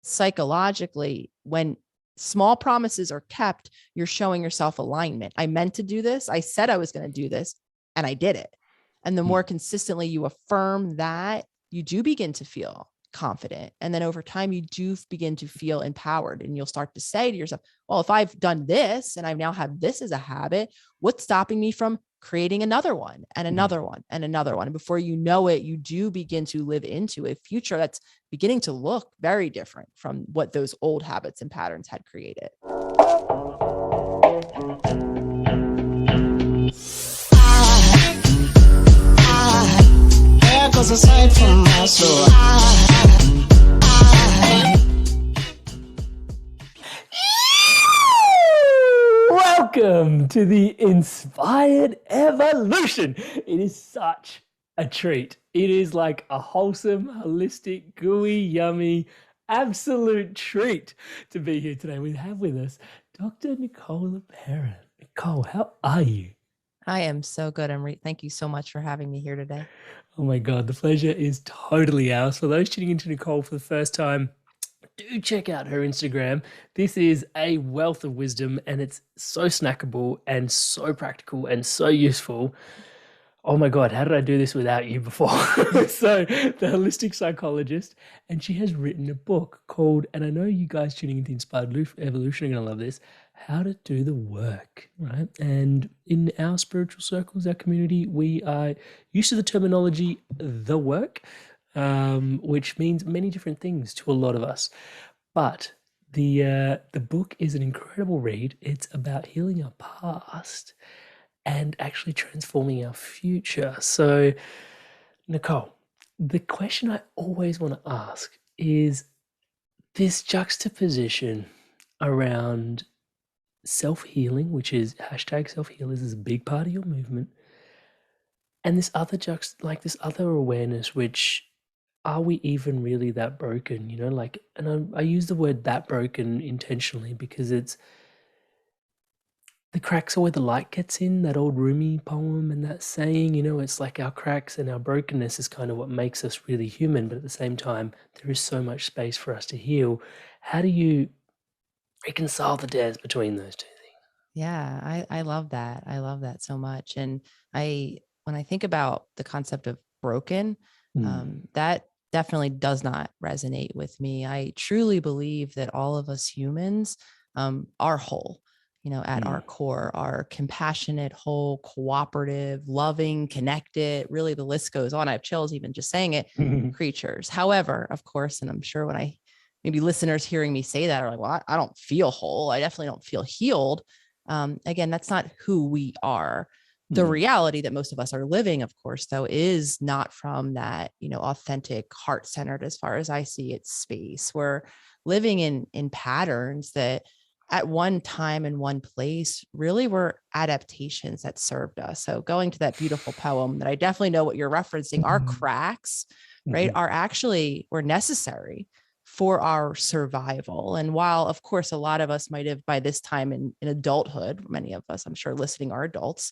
psychologically, when small promises are kept, you're showing yourself alignment. I meant to do this. I said I was going to do this, and I did it. And the more consistently you affirm that, you do begin to feel confident. And then over time, you do begin to feel empowered, and you'll start to say to yourself, well, if I've done this and I now have this as a habit, what's stopping me from creating another one and another one and another one? And before you know it, you do begin to live into a future that's beginning to look very different from what those old habits and patterns had created. Aside from my soul. Welcome to the Inspired Evolution. It is such a treat. It is like a wholesome, holistic, gooey, yummy, absolute treat to be here today. We have with us Dr. Nicole LePera. Nicole, how are you? I am so good, Amrit. Thank you so much for having me here today. Oh my God, the pleasure is totally ours. For those tuning into Nicole for the first time, do check out her Instagram. This is a wealth of wisdom, and it's so snackable and so practical and so useful. Oh my God, how did I do this without you before? So, the Holistic Psychologist, and she has written a book called, and I know you guys tuning into Inspired Evolution are going to love this, How to Do the Work, right? And in our spiritual circles, our community, we are used to the terminology, the work, which means many different things to a lot of us. But the book is an incredible read. It's about healing our past and actually transforming our future. So, Nicole, the question I always want to ask is this juxtaposition around self-healing, which is hashtag self-healers is a big part of your movement, and this other this other awareness, which are we even really that broken? You know, like, and I use the word that broken intentionally because it's the cracks are where the light gets in, that old Rumi poem and that saying, you know, it's like our cracks and our brokenness is kind of what makes us really human. But at the same time, there is so much space for us to heal. How do you reconcile the dance between those two things? Yeah, I love that. I love that so much. And when I think about the concept of broken, that definitely does not resonate with me. I truly believe that all of us humans are whole, you know, at our core, are compassionate, whole, cooperative, loving, connected. Really, the list goes on. I have chills even just saying it, creatures. However, of course, and I'm sure when maybe listeners hearing me say that are like, well, I don't feel whole. I definitely don't feel healed. Again, that's not who we are. The reality that most of us are living, of course, though, is not from that, you know, authentic, heart-centered, as far as I see it, space. We're living in patterns that at one time and one place really were adaptations that served us. So going to that beautiful poem that I definitely know what you're referencing, our cracks, right, were necessary for our survival. And while, of course, a lot of us might have by this time in adulthood, many of us, I'm sure listening are adults,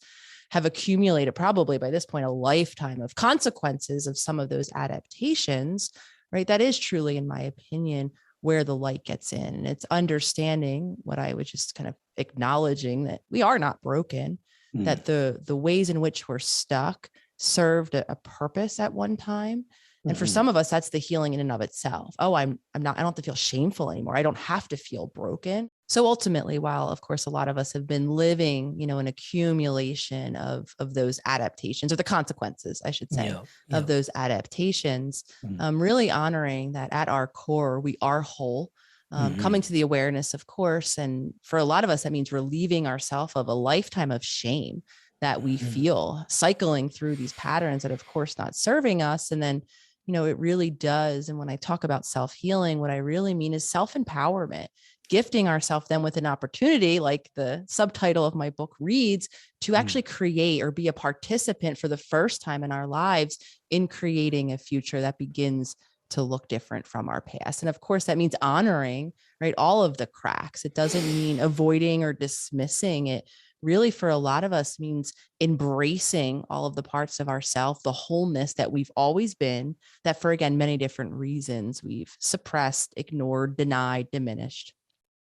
have accumulated probably by this point a lifetime of consequences of some of those adaptations, right? That is truly, in my opinion, where the light gets in. And it's understanding what I was just kind of acknowledging, that we are not broken, that the ways in which we're stuck served a purpose at one time. And for some of us, that's the healing in and of itself. Oh, I don't have to feel shameful anymore. I don't have to feel broken. So ultimately, while of course, a lot of us have been living, you know, an accumulation of those adaptations, or the consequences, I should say, of those adaptations, really honoring that at our core, we are whole, coming to the awareness, of course. And for a lot of us, that means relieving ourselves of a lifetime of shame that we feel, cycling through these patterns that, of course, not serving us. And then, you know, it really does. And when I talk about self-healing, what I really mean is self-empowerment, gifting ourselves then with an opportunity, like the subtitle of my book reads, to actually create or be a participant for the first time in our lives in creating a future that begins to look different from our past. And of course, that means honoring, right, all of the cracks. It doesn't mean avoiding or dismissing. It really for a lot of us means embracing all of the parts of ourself, the wholeness that we've always been, that for, again, many different reasons we've suppressed, ignored, denied, diminished,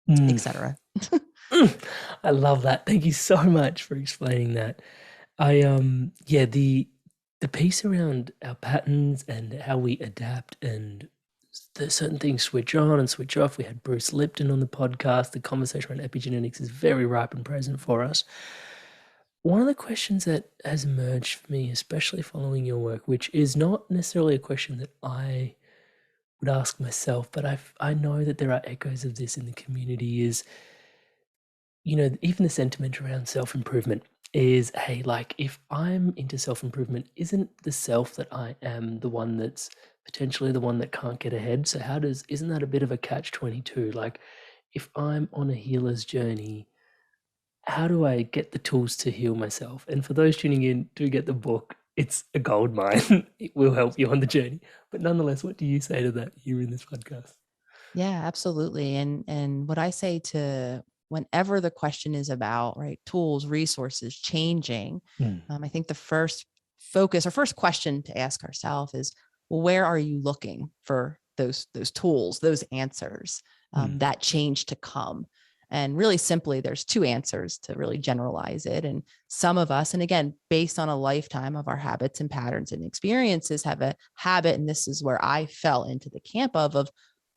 etc. I love that. Thank you so much for explaining that. Yeah, the piece around our patterns and how we adapt and there's certain things switch on and switch off. We had Bruce Lipton on the podcast. The conversation around epigenetics is very ripe and present for us. One of the questions that has emerged for me, especially following your work, which is not necessarily a question that I would ask myself, but I know that there are echoes of this in the community, is, even the sentiment around self-improvement is, hey, like, if I'm into self-improvement, isn't the self that I am the one that's potentially the one that can't get ahead? So isn't that a bit of a catch-22? Like, if I'm on a healer's journey, how do I get the tools to heal myself? And for those tuning in, do get the book. It's a gold mine. It will help you on the journey. But nonetheless, what do you say to that here in this podcast? Yeah, absolutely. And what I say to whenever the question is about, right, tools, resources, changing, I think the first focus or first question to ask ourselves is, well, where are you looking for those tools, those answers, that change to come? And really simply, there's two answers to really generalize it. And some of us, and again, based on a lifetime of our habits and patterns and experiences, have a habit, and this is where I fell into the camp of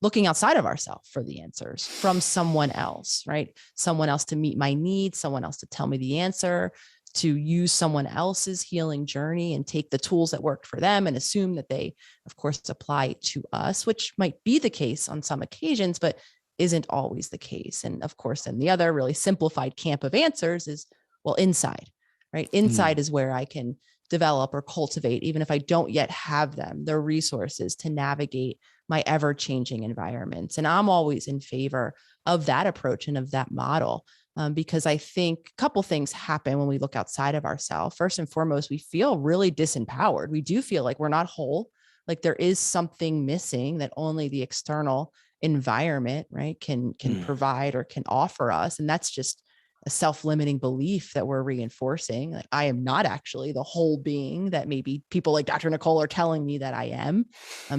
looking outside of ourselves for the answers from someone else, right? Someone else to meet my needs, someone else to tell me the answer, to use someone else's healing journey and take the tools that worked for them and assume that they, of course, apply to us, which might be the case on some occasions, but isn't always the case. And of course, then the other really simplified camp of answers is, well, inside, right? Inside is where I can develop or cultivate, even if I don't yet have them, the resources to navigate my ever-changing environments. And I'm always in favor of that approach and of that model, because I think a couple things happen when we look outside of ourselves. First and foremost, we feel really disempowered. We do feel like we're not whole, like there is something missing that only the external environment, right, can provide or can offer us. And that's just a self-limiting belief that we're reinforcing. Like, I am not actually the whole being that maybe people like Dr. Nicole are telling me that I am,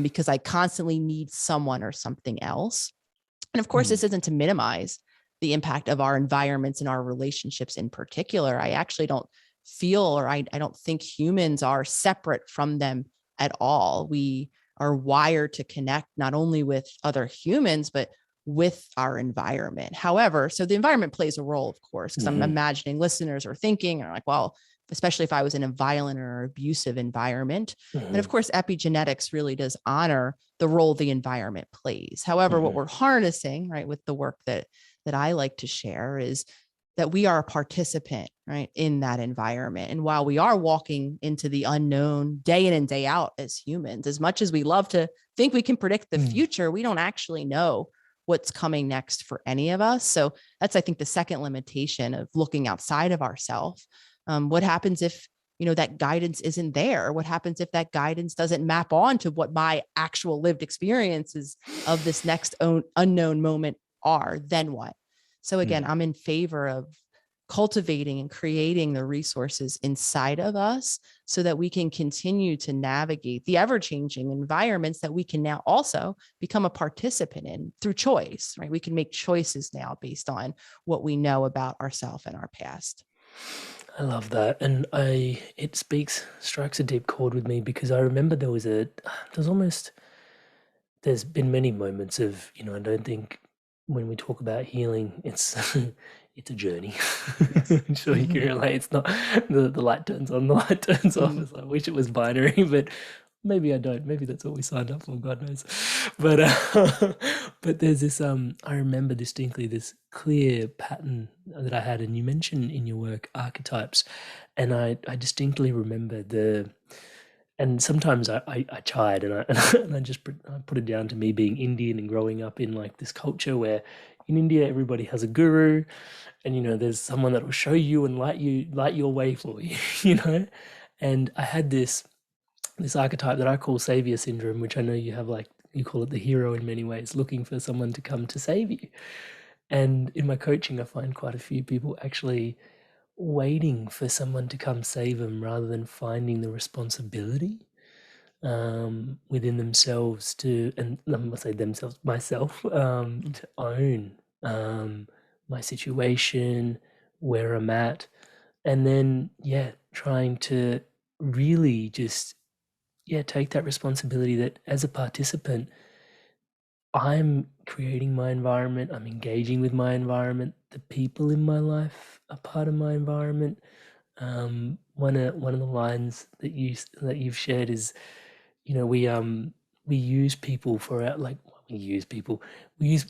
because I constantly need someone or something else. And of course, this isn't to minimize the impact of our environments and our relationships in particular. I actually don't feel, or I don't think humans are separate from them at all. We are wired to connect not only with other humans, but with our environment. However, so the environment plays a role, of course, because I'm imagining listeners are thinking, are like, well, especially if I was in a violent or abusive environment. And of course, epigenetics really does honor the role the environment plays. However, what we're harnessing, right, with the work that I like to share is that we are a participant, right, in that environment. And while we are walking into the unknown day in and day out as humans, as much as we love to think we can predict the future, we don't actually know what's coming next for any of us. So that's, I think, the second limitation of looking outside of ourselves. What happens if, that guidance isn't there? What happens if that guidance doesn't map on to what my actual lived experiences of this next unknown moment are? Then what? So again, I'm in favor of cultivating and creating the resources inside of us so that we can continue to navigate the ever-changing environments that we can now also become a participant in through choice, right? We can make choices now based on what we know about ourselves and our past. I love that. And it strikes a deep chord with me, because I remember there's been many moments of, I don't think when we talk about healing, it's it's a journey. Yes. I'm sure you can relate. It's not the light turns on, the light turns off. It's like, I wish it was binary, but maybe I don't. Maybe that's what we signed up for, God knows. But but there's this I remember distinctly this clear pattern that I had, and you mentioned in your work archetypes, and I distinctly remember and sometimes I chide and I just put it down to me being Indian and growing up in like this culture where in India everybody has a guru, and there's someone that will show you and light your way for you. And I had this archetype that I call saviour syndrome, which I know you have, like you call it the hero in many ways, looking for someone to come to save you. And in my coaching, I find quite a few people actually waiting for someone to come save them rather than finding the responsibility within themselves to, and I'm gonna say themselves, myself, to own my situation, where I'm at, and then trying to really just take that responsibility that as a participant, I'm creating my environment, I'm engaging with my environment, the people in my life are part of my environment. One of the lines that you've shared is, we use people for our, like, we use people,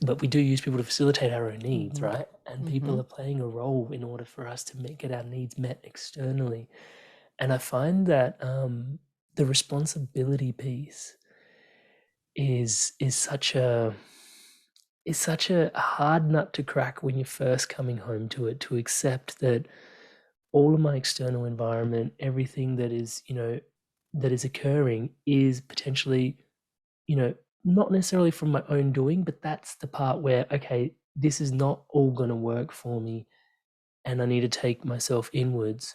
but we do use people to facilitate our own needs, right? And people are playing a role in order for us to get our needs met externally. And I find that the responsibility piece is such a hard nut to crack when you're first coming home to it, to accept that all of my external environment, everything that is, that is occurring is potentially, not necessarily from my own doing, but that's the part where, okay, this is not all going to work for me and I need to take myself inwards.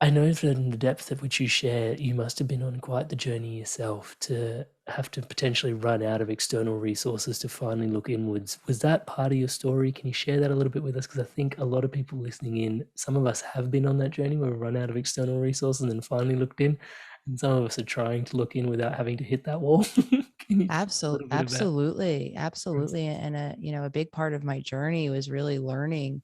I know from the depth of which you share, you must have been on quite the journey yourself to have to potentially run out of external resources to finally look inwards. Was that part of your story? Can you share that a little bit with us? Because I think a lot of people listening in, some of us have been on that journey where we run out of external resources and then finally looked in, and some of us are trying to look in without having to hit that wall. Can you talk a little bit about Absolutely. And a big part of my journey was really learning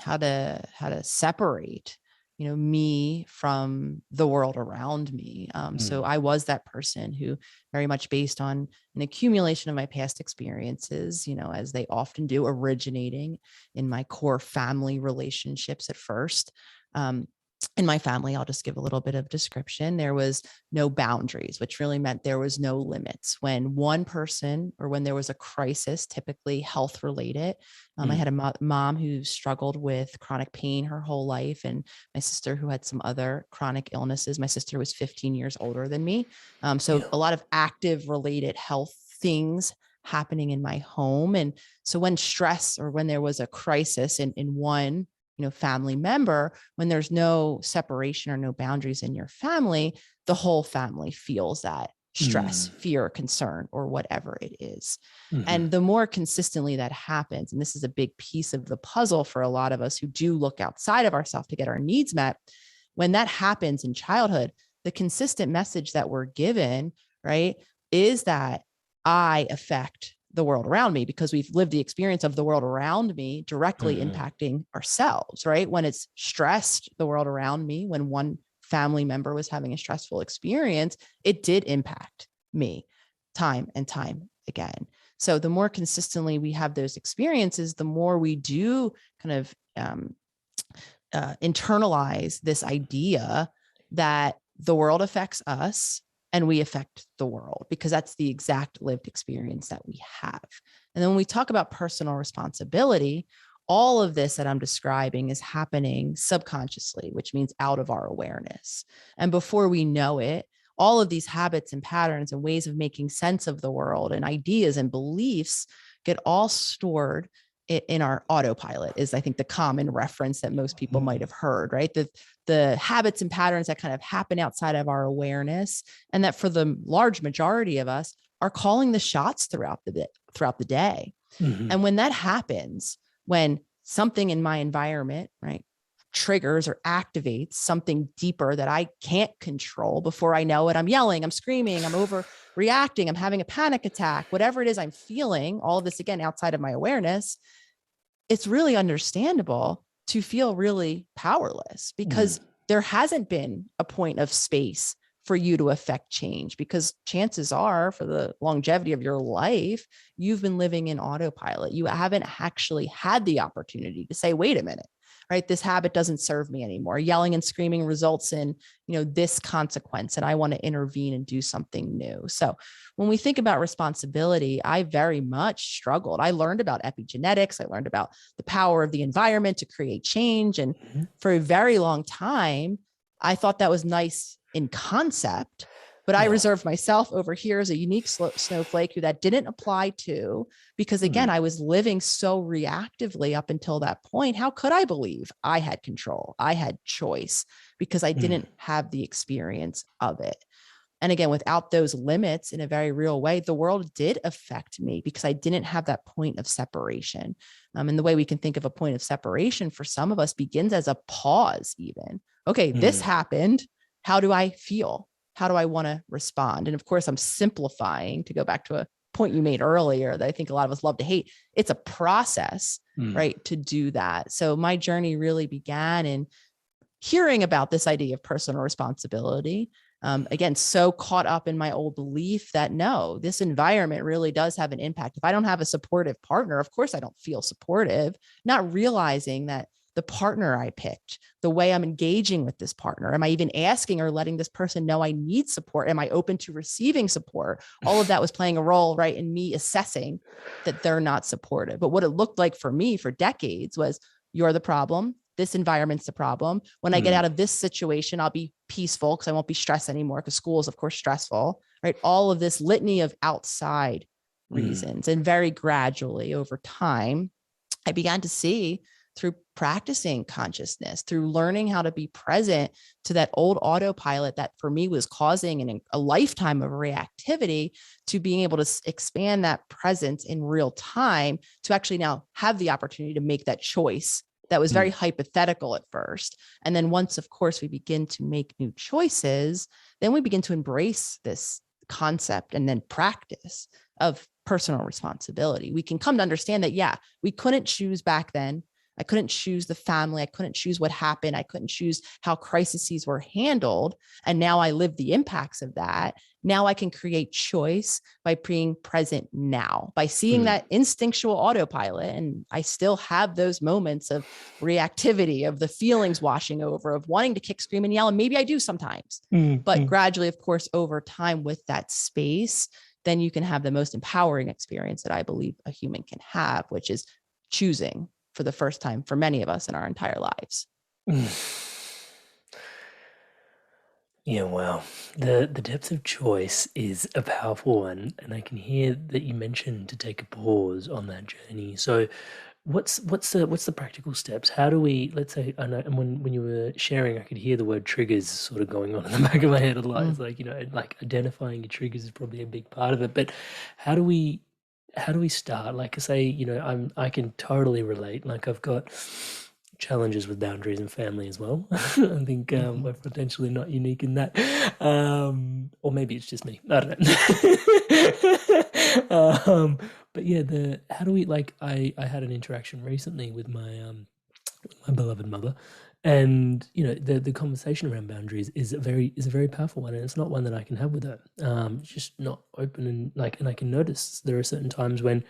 how to separate, me from the world around me. So I was that person who, very much based on an accumulation of my past experiences, as they often do, originating in my core family relationships at first. In my family, I'll just give a little bit of description. There was no boundaries, which really meant there was no limits. When one person, or when there was a crisis, typically health related, I had a mom who struggled with chronic pain her whole life, and my sister who had some other chronic illnesses. My sister was 15 years older than me. So a lot of active related health things happening in my home. And so when stress, or when there was a crisis in one family member, when there's no separation or no boundaries in your family, the whole family feels that stress, fear, concern, or whatever it is. And the more consistently that happens, and this is a big piece of the puzzle for a lot of us who do look outside of ourselves to get our needs met, when that happens in childhood, the consistent message that we're given, right, is that I affect the world around me, because we've lived the experience of the world around me directly impacting ourselves, right? When it's stressed, the world around me, when one family member was having a stressful experience, it did impact me time and time again. So the more consistently we have those experiences, the more we do kind of internalize this idea that the world affects us and we affect the world, because that's the exact lived experience that we have. And then when we talk about personal responsibility, all of this that I'm describing is happening subconsciously, which means out of our awareness. And before we know it, all of these habits and patterns and ways of making sense of the world and ideas and beliefs get all stored in our autopilot, is I think the common reference that most people might have heard, right? The habits and patterns that kind of happen outside of our awareness, and that for the large majority of us are calling the shots throughout the day. And when that happens, when something in my environment, right, triggers or activates something deeper that I can't control, before I know it, I'm yelling, I'm screaming, I'm overreacting, I'm having a panic attack, whatever it is I'm feeling, all of this again outside of my awareness, it's really understandable to feel really powerless, because there hasn't been a point of space for you to affect change, because chances are, for the longevity of your life, you've been living in autopilot. You haven't actually had the opportunity to say, wait a minute, right? This habit doesn't serve me anymore. Yelling and screaming results in, this consequence, and I want to intervene and do something new. So when we think about responsibility, I very much struggled. I learned about epigenetics. I learned about the power of the environment to create change. And for a very long time, I thought that was nice in concept, but I reserved myself over here as a unique snowflake who that didn't apply to, because again, I was living so reactively up until that point. How could I believe I had control? I had choice because I didn't have the experience of it. And again, without those limits in a very real way, the world did affect me because I didn't have that point of separation. And the way we can think of a point of separation for some of us begins as a pause even. Okay, this happened. How do I feel? How do I want to respond? And of course, I'm simplifying to go back to a point you made earlier that I think a lot of us love to hate. It's a process, right, to do that. So my journey really began in hearing about this idea of personal responsibility. Again, so caught up in my old belief that no, this environment really does have an impact. If I don't have a supportive partner, of course I don't feel supportive, not realizing that the partner I picked, the way I'm engaging with this partner, am I even asking or letting this person know I need support? Am I open to receiving support? All of that was playing a role, right, in me assessing that they're not supportive. But what it looked like for me for decades was, you're the problem. This environment's the problem. When I get out of this situation, I'll be peaceful because I won't be stressed anymore, because school is, of course, stressful, right? All of this litany of outside reasons. And very gradually over time, I began to see, through practicing consciousness, through learning how to be present to that old autopilot that for me was causing a lifetime of reactivity, to being able to expand that presence in real time, to actually now have the opportunity to make that choice that was very hypothetical at first. And then once, of course, we begin to make new choices, then we begin to embrace this concept and then practice of personal responsibility. We can come to understand that, yeah, we couldn't choose back then. I couldn't choose the family. I couldn't choose what happened. I couldn't choose how crises were handled. And now I live the impacts of that. Now I can create choice by being present now, by seeing that instinctual autopilot. And I still have those moments of reactivity, of the feelings washing over, of wanting to kick, scream, and yell. And maybe I do sometimes, but gradually, of course, over time with that space, then you can have the most empowering experience that I believe a human can have, which is choosing for the first time for many of us in our entire lives. Yeah, well, the depth of choice is a powerful one, and I can hear that you mentioned to take a pause on that journey. So what's the practical steps? How do we, let's say, I know, and when you were sharing, I could hear the word triggers sort of going on in the back of my head a lot. It's like, like identifying your triggers is probably a big part of it, but how do we start? Like I say, I can totally relate. Like I've got challenges with boundaries and family as well. I think we're potentially not unique in that. Or maybe it's just me. I don't know. But yeah, how do we, like, I had an interaction recently with my beloved mother, and the conversation around boundaries is a very powerful one, and it's not one that I can have with her. It's just not open, and I can notice there are certain times when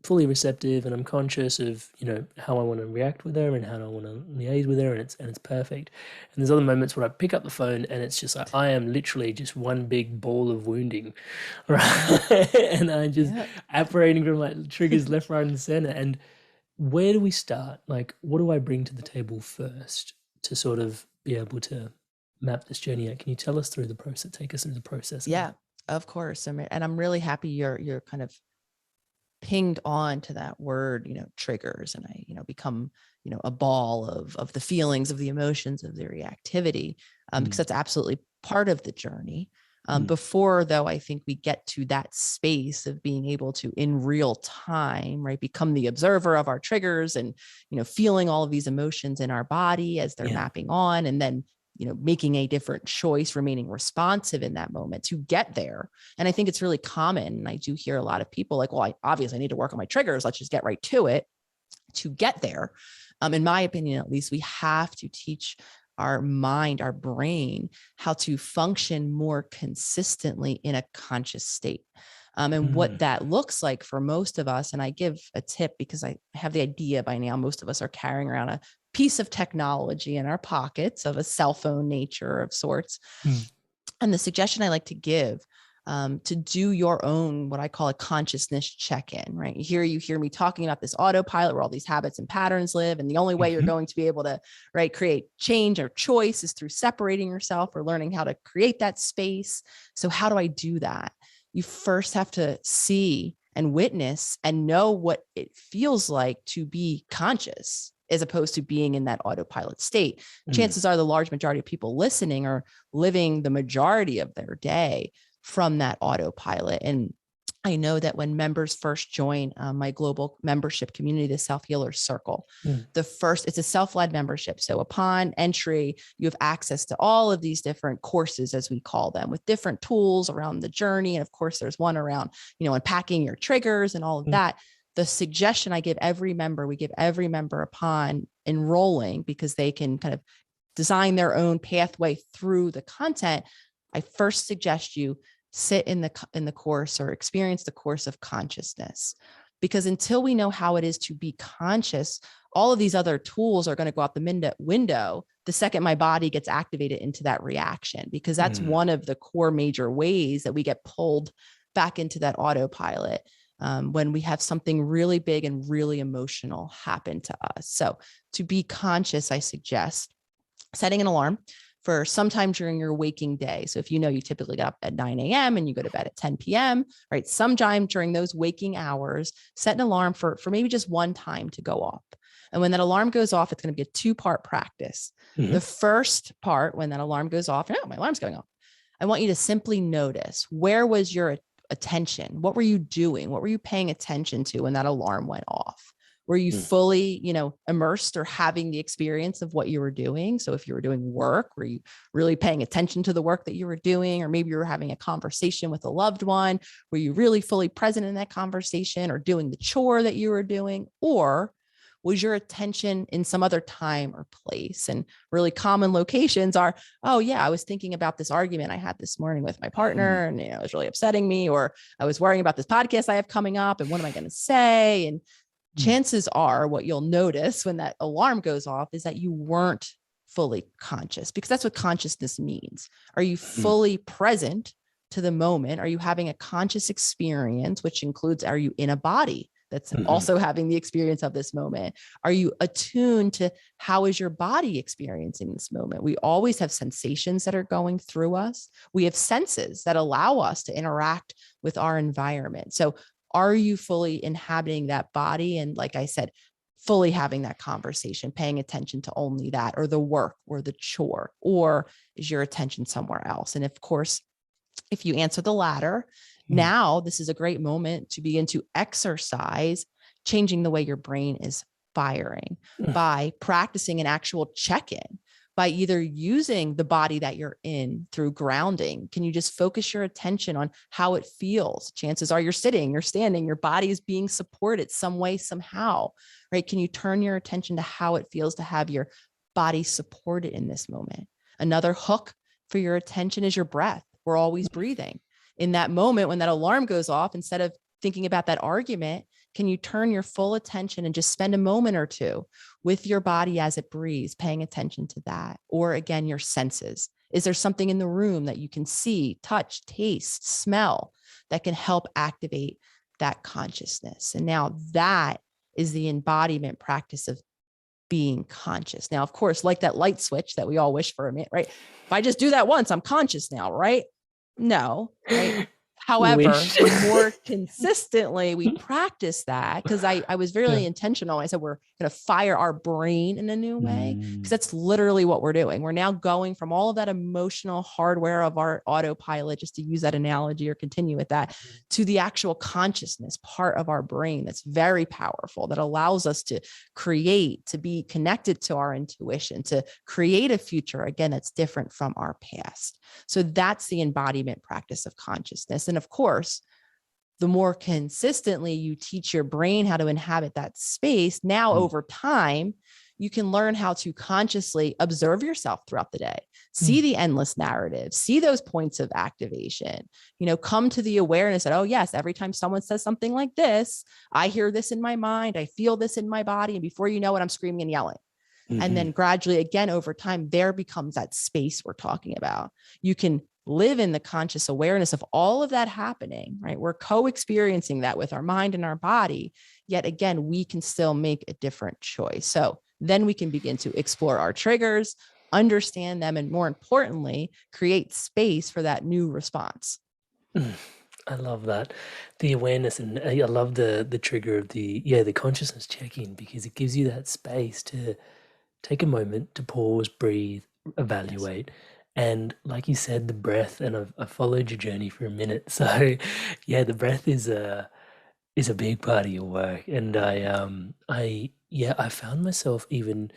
fully receptive and I'm conscious of how I want to react with her and how I want to liaise with her, and it's perfect. And there's other moments where I pick up the phone and it's just like I am literally just one big ball of wounding, right? And I'm just operating from like triggers left, right, and center. And where do we start? Like, what do I bring to the table first to sort of be able to map this journey out? Can you tell us through the process? Take us through the process. Yeah, of course. And I'm really happy you're kind of pinged on to that word, triggers, and I, become, a ball of the feelings, of the emotions, of the reactivity, because that's absolutely part of the journey. Before, though, I think we get to that space of being able to, in real time, right, become the observer of our triggers and, feeling all of these emotions in our body as they're mapping on, and then, making a different choice, remaining responsive in that moment to get there. And I think it's really common. And I do hear a lot of people like, well, I obviously need to work on my triggers. Let's just get right to it. To get there, in my opinion, at least, we have to teach our mind, our brain, how to function more consistently in a conscious state. And what that looks like for most of us, and I give a tip because I have the idea by now, most of us are carrying around a piece of technology in our pockets of a cell phone nature of sorts. And the suggestion I like to give to do your own, what I call a consciousness check-in, right? Here you hear me talking about this autopilot where all these habits and patterns live. And the only way you're going to be able to, right, create change or choice is through separating yourself or learning how to create that space. So how do I do that? You first have to see and witness and know what it feels like to be conscious as opposed to being in that autopilot state. Chances are the large majority of people listening are living the majority of their day from that autopilot. And I know that when members first join my global membership community, the Self-Healers Circle, it's a self-led membership. So upon entry, you have access to all of these different courses, as we call them, with different tools around the journey. And of course, there's one around, unpacking your triggers and all of that. The suggestion I give every member, we give every member upon enrolling, because they can kind of design their own pathway through the content. I first suggest you sit in the course or experience the course of consciousness, because until we know how it is to be conscious, all of these other tools are going to go out the window the second my body gets activated into that reaction, because that's one of the core major ways that we get pulled back into that autopilot when we have something really big and really emotional happen to us. So to be conscious, I suggest setting an alarm for sometime during your waking day. So if you typically get up at 9 a.m. and you go to bed at 10 p.m., right? Sometime during those waking hours, set an alarm for maybe just one time to go off. And when that alarm goes off, it's going to be a 2-part practice. The first part, when that alarm goes off, my alarm's going off. I want you to simply notice, where was your attention? What were you doing? What were you paying attention to when that alarm went off? Were you fully, immersed or having the experience of what you were doing? So if you were doing work, were you really paying attention to the work that you were doing? Or maybe you were having a conversation with a loved one. Were you really fully present in that conversation or doing the chore that you were doing? Or was your attention in some other time or place? And really common locations are, oh yeah, I was thinking about this argument I had this morning with my partner, and it was really upsetting me, or I was worrying about this podcast I have coming up, and what am I going to say? And chances are what you'll notice when that alarm goes off is that you weren't fully conscious, because that's what consciousness means. Are you fully present to the moment? Are you having a conscious experience, which includes, are you in a body that's also having the experience of this moment? Are you attuned to how is your body experiencing this moment? We always have sensations that are going through us. We have senses that allow us to interact with our environment. So are you fully inhabiting that body? And like I said, fully having that conversation, paying attention to only that, or the work or the chore, or is your attention somewhere else? And of course, if you answer the latter, now this is a great moment to begin to exercise changing the way your brain is firing by practicing an actual check-in, by either using the body that you're in through grounding. Can you just focus your attention on how it feels? Chances are you're sitting, you're standing, your body is being supported some way, somehow, right? Can you turn your attention to how it feels to have your body supported in this moment? Another hook for your attention is your breath. We're always breathing. In that moment, when that alarm goes off, instead of thinking about that argument, can you turn your full attention and just spend a moment or two with your body as it breathes, paying attention to that? Or again, your senses. Is there something in the room that you can see, touch, taste, smell that can help activate that consciousness? And now that is the embodiment practice of being conscious. Now, of course, like that light switch that we all wish for a minute, right? If I just do that once, I'm conscious now, right? No, right? However, the more consistently we practice that, because I was very intentional. I said, we're going to fire our brain in a new way, because that's literally what we're doing. We're now going from all of that emotional hardware of our autopilot, just to use that analogy or continue with that, to the actual consciousness part of our brain that's very powerful, that allows us to create, to be connected to our intuition, to create a future, again, that's different from our past. So that's the embodiment practice of consciousness. And of course, the more consistently you teach your brain how to inhabit that space, now over time, you can learn how to consciously observe yourself throughout the day, see the endless narrative, see those points of activation, come to the awareness that, oh yes, every time someone says something like this, I hear this in my mind, I feel this in my body. And before you know it, I'm screaming and yelling. And then gradually, again, over time, there becomes that space we're talking about. You can live in the conscious awareness of all of that happening, right? We're co-experiencing that with our mind and our body. Yet again, we can still make a different choice. So then we can begin to explore our triggers, understand them, and more importantly, create space for that new response. I love that. The awareness, and I love the trigger of the consciousness check-in, because it gives you that space to take a moment to pause, breathe, evaluate. Yes. And like you said, the breath, and I've followed your journey for a minute. So yeah, the breath is a big part of your work. And I found myself even,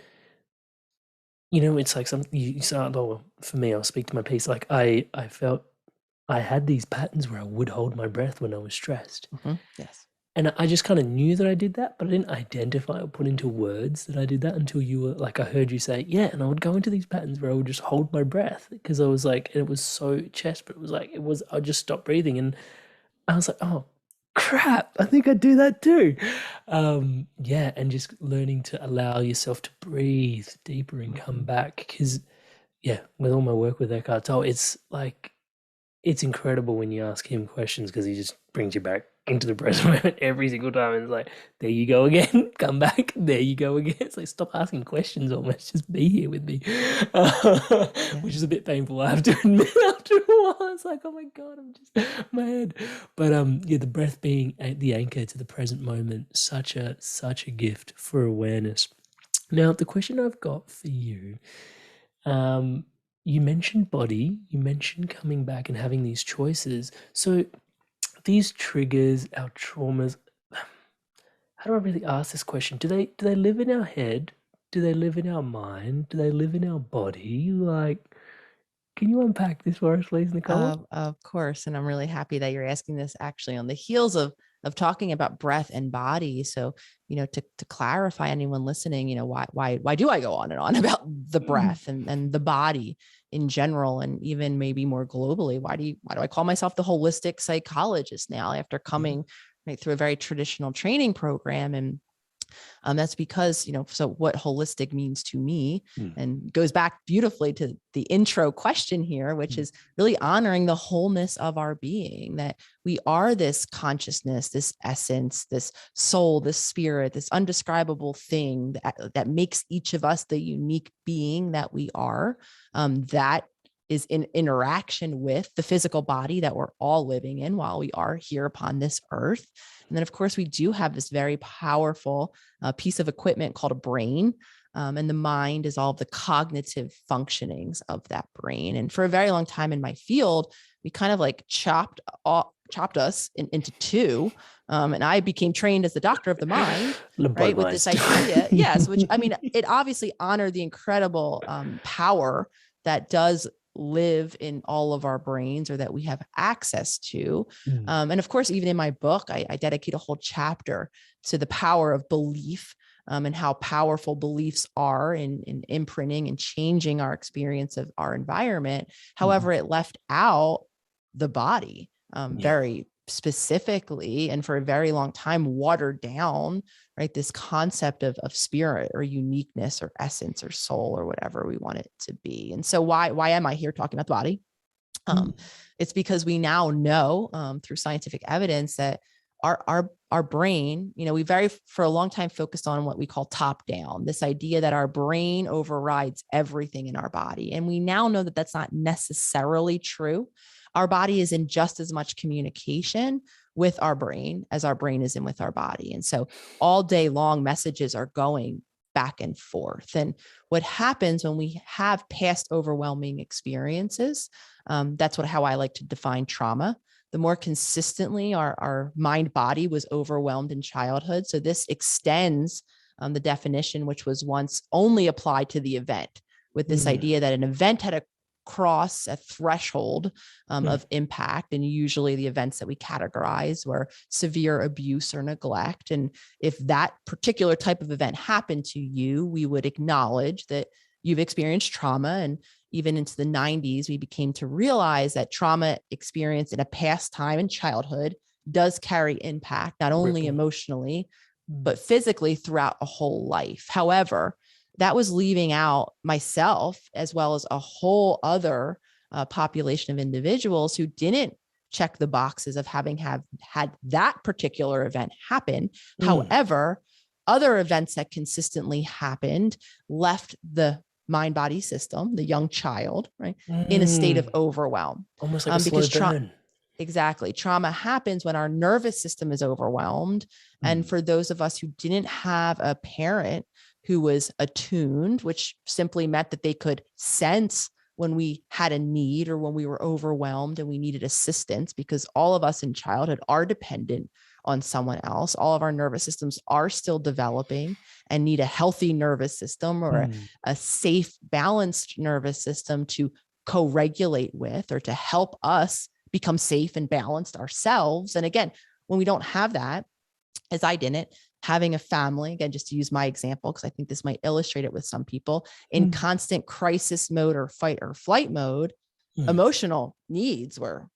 it's like you start, well, for me, I'll speak to my piece. Like I felt I had these patterns where I would hold my breath when I was stressed. Mm-hmm. Yes. And I just kind of knew that I did that, but I didn't identify or put into words that I did that until you were like, I heard you say, yeah. And I would go into these patterns where I would just hold my breath, because I was like, and it was so chest, but it was like, I just stopped breathing. And I was like, oh crap, I think I do that too. Yeah. And just learning to allow yourself to breathe deeper and come back. Because yeah, with all my work with Eckhart Tolle, it's like, it's incredible when you ask him questions, because he just brings you back into the present moment every single time. And it's like, there you go again, come back, there you go again. It's like, stop asking questions almost, just be here with me. Which is a bit painful, I have to admit, after a while. It's like, oh my God, I'm just, my head. But yeah, the breath being the anchor to the present moment, such a gift for awareness. Now, the question I've got for you, you mentioned body, you mentioned coming back and having these choices. So these triggers, our traumas, how do I really ask this question? Do they live in our head? Do they live in our mind? Do they live in our body? Like, can you unpack this for us, please, Nicole? Of course. And I'm really happy that you're asking this actually on the heels of talking about breath and body. So, to clarify, anyone listening, why do I go on and on about the breath and the body in general, and even maybe more globally? Why do I call myself the holistic psychologist now, after coming right through a very traditional training program? And that's because, so what holistic means to me, and goes back beautifully to the intro question here, which is really honoring the wholeness of our being, that we are this consciousness, this essence, this soul, this spirit, this undescribable thing that makes each of us the unique being that we are, that is in interaction with the physical body that we're all living in while we are here upon this earth. And then, of course, we do have this very powerful piece of equipment called a brain. And the mind is all of the cognitive functionings of that brain. And for a very long time in my field, we kind of like chopped us into two. And I became trained as the doctor of the mind, right? With this idea. Yes. Which, I mean, it obviously honored the incredible power that does live in all of our brains, or that we have access to. And of course, even in my book, I dedicate a whole chapter to the power of belief, and how powerful beliefs are in imprinting and changing our experience of our environment. However, it left out the body very specifically, and for a very long time watered down, right, this concept of spirit or uniqueness or essence or soul or whatever we want it to be. And so why am I here talking about the body? It's because we now know through scientific evidence that our brain, we for a long time focused on what we call top down, this idea that our brain overrides everything in our body. And we now know that that's not necessarily true. Our body is in just as much communication with our brain as our brain is in with our body. And so all day long, messages are going back and forth. And what happens when we have past overwhelming experiences, that's how I like to define trauma. The more consistently our mind body was overwhelmed in childhood. So this extends the definition, which was once only applied to the event, with this idea that an event had a cross a threshold of impact. And usually the events that we categorize were severe abuse or neglect. And if that particular type of event happened to you, we would acknowledge that you've experienced trauma. And even into the 90s, we became to realize that trauma experienced in a past time in childhood does carry impact, not only emotionally, but physically throughout a whole life. However, that was leaving out myself, as well as a whole other population of individuals who didn't check the boxes of having had that particular event happen. However, other events that consistently happened left the mind-body system, the young child, right, in a state of overwhelm. Almost like a slow burn. Exactly. Trauma happens when our nervous system is overwhelmed. And for those of us who didn't have a parent who was attuned, which simply meant that they could sense when we had a need or when we were overwhelmed and we needed assistance, because all of us in childhood are dependent on someone else. All of our nervous systems are still developing and need a healthy nervous system or a safe, balanced nervous system to co-regulate with or to help us become safe and balanced ourselves. And again, when we don't have that, as I didn't, having a family, again, just to use my example, because I think this might illustrate it with some people, in constant crisis mode or fight or flight mode, emotional needs were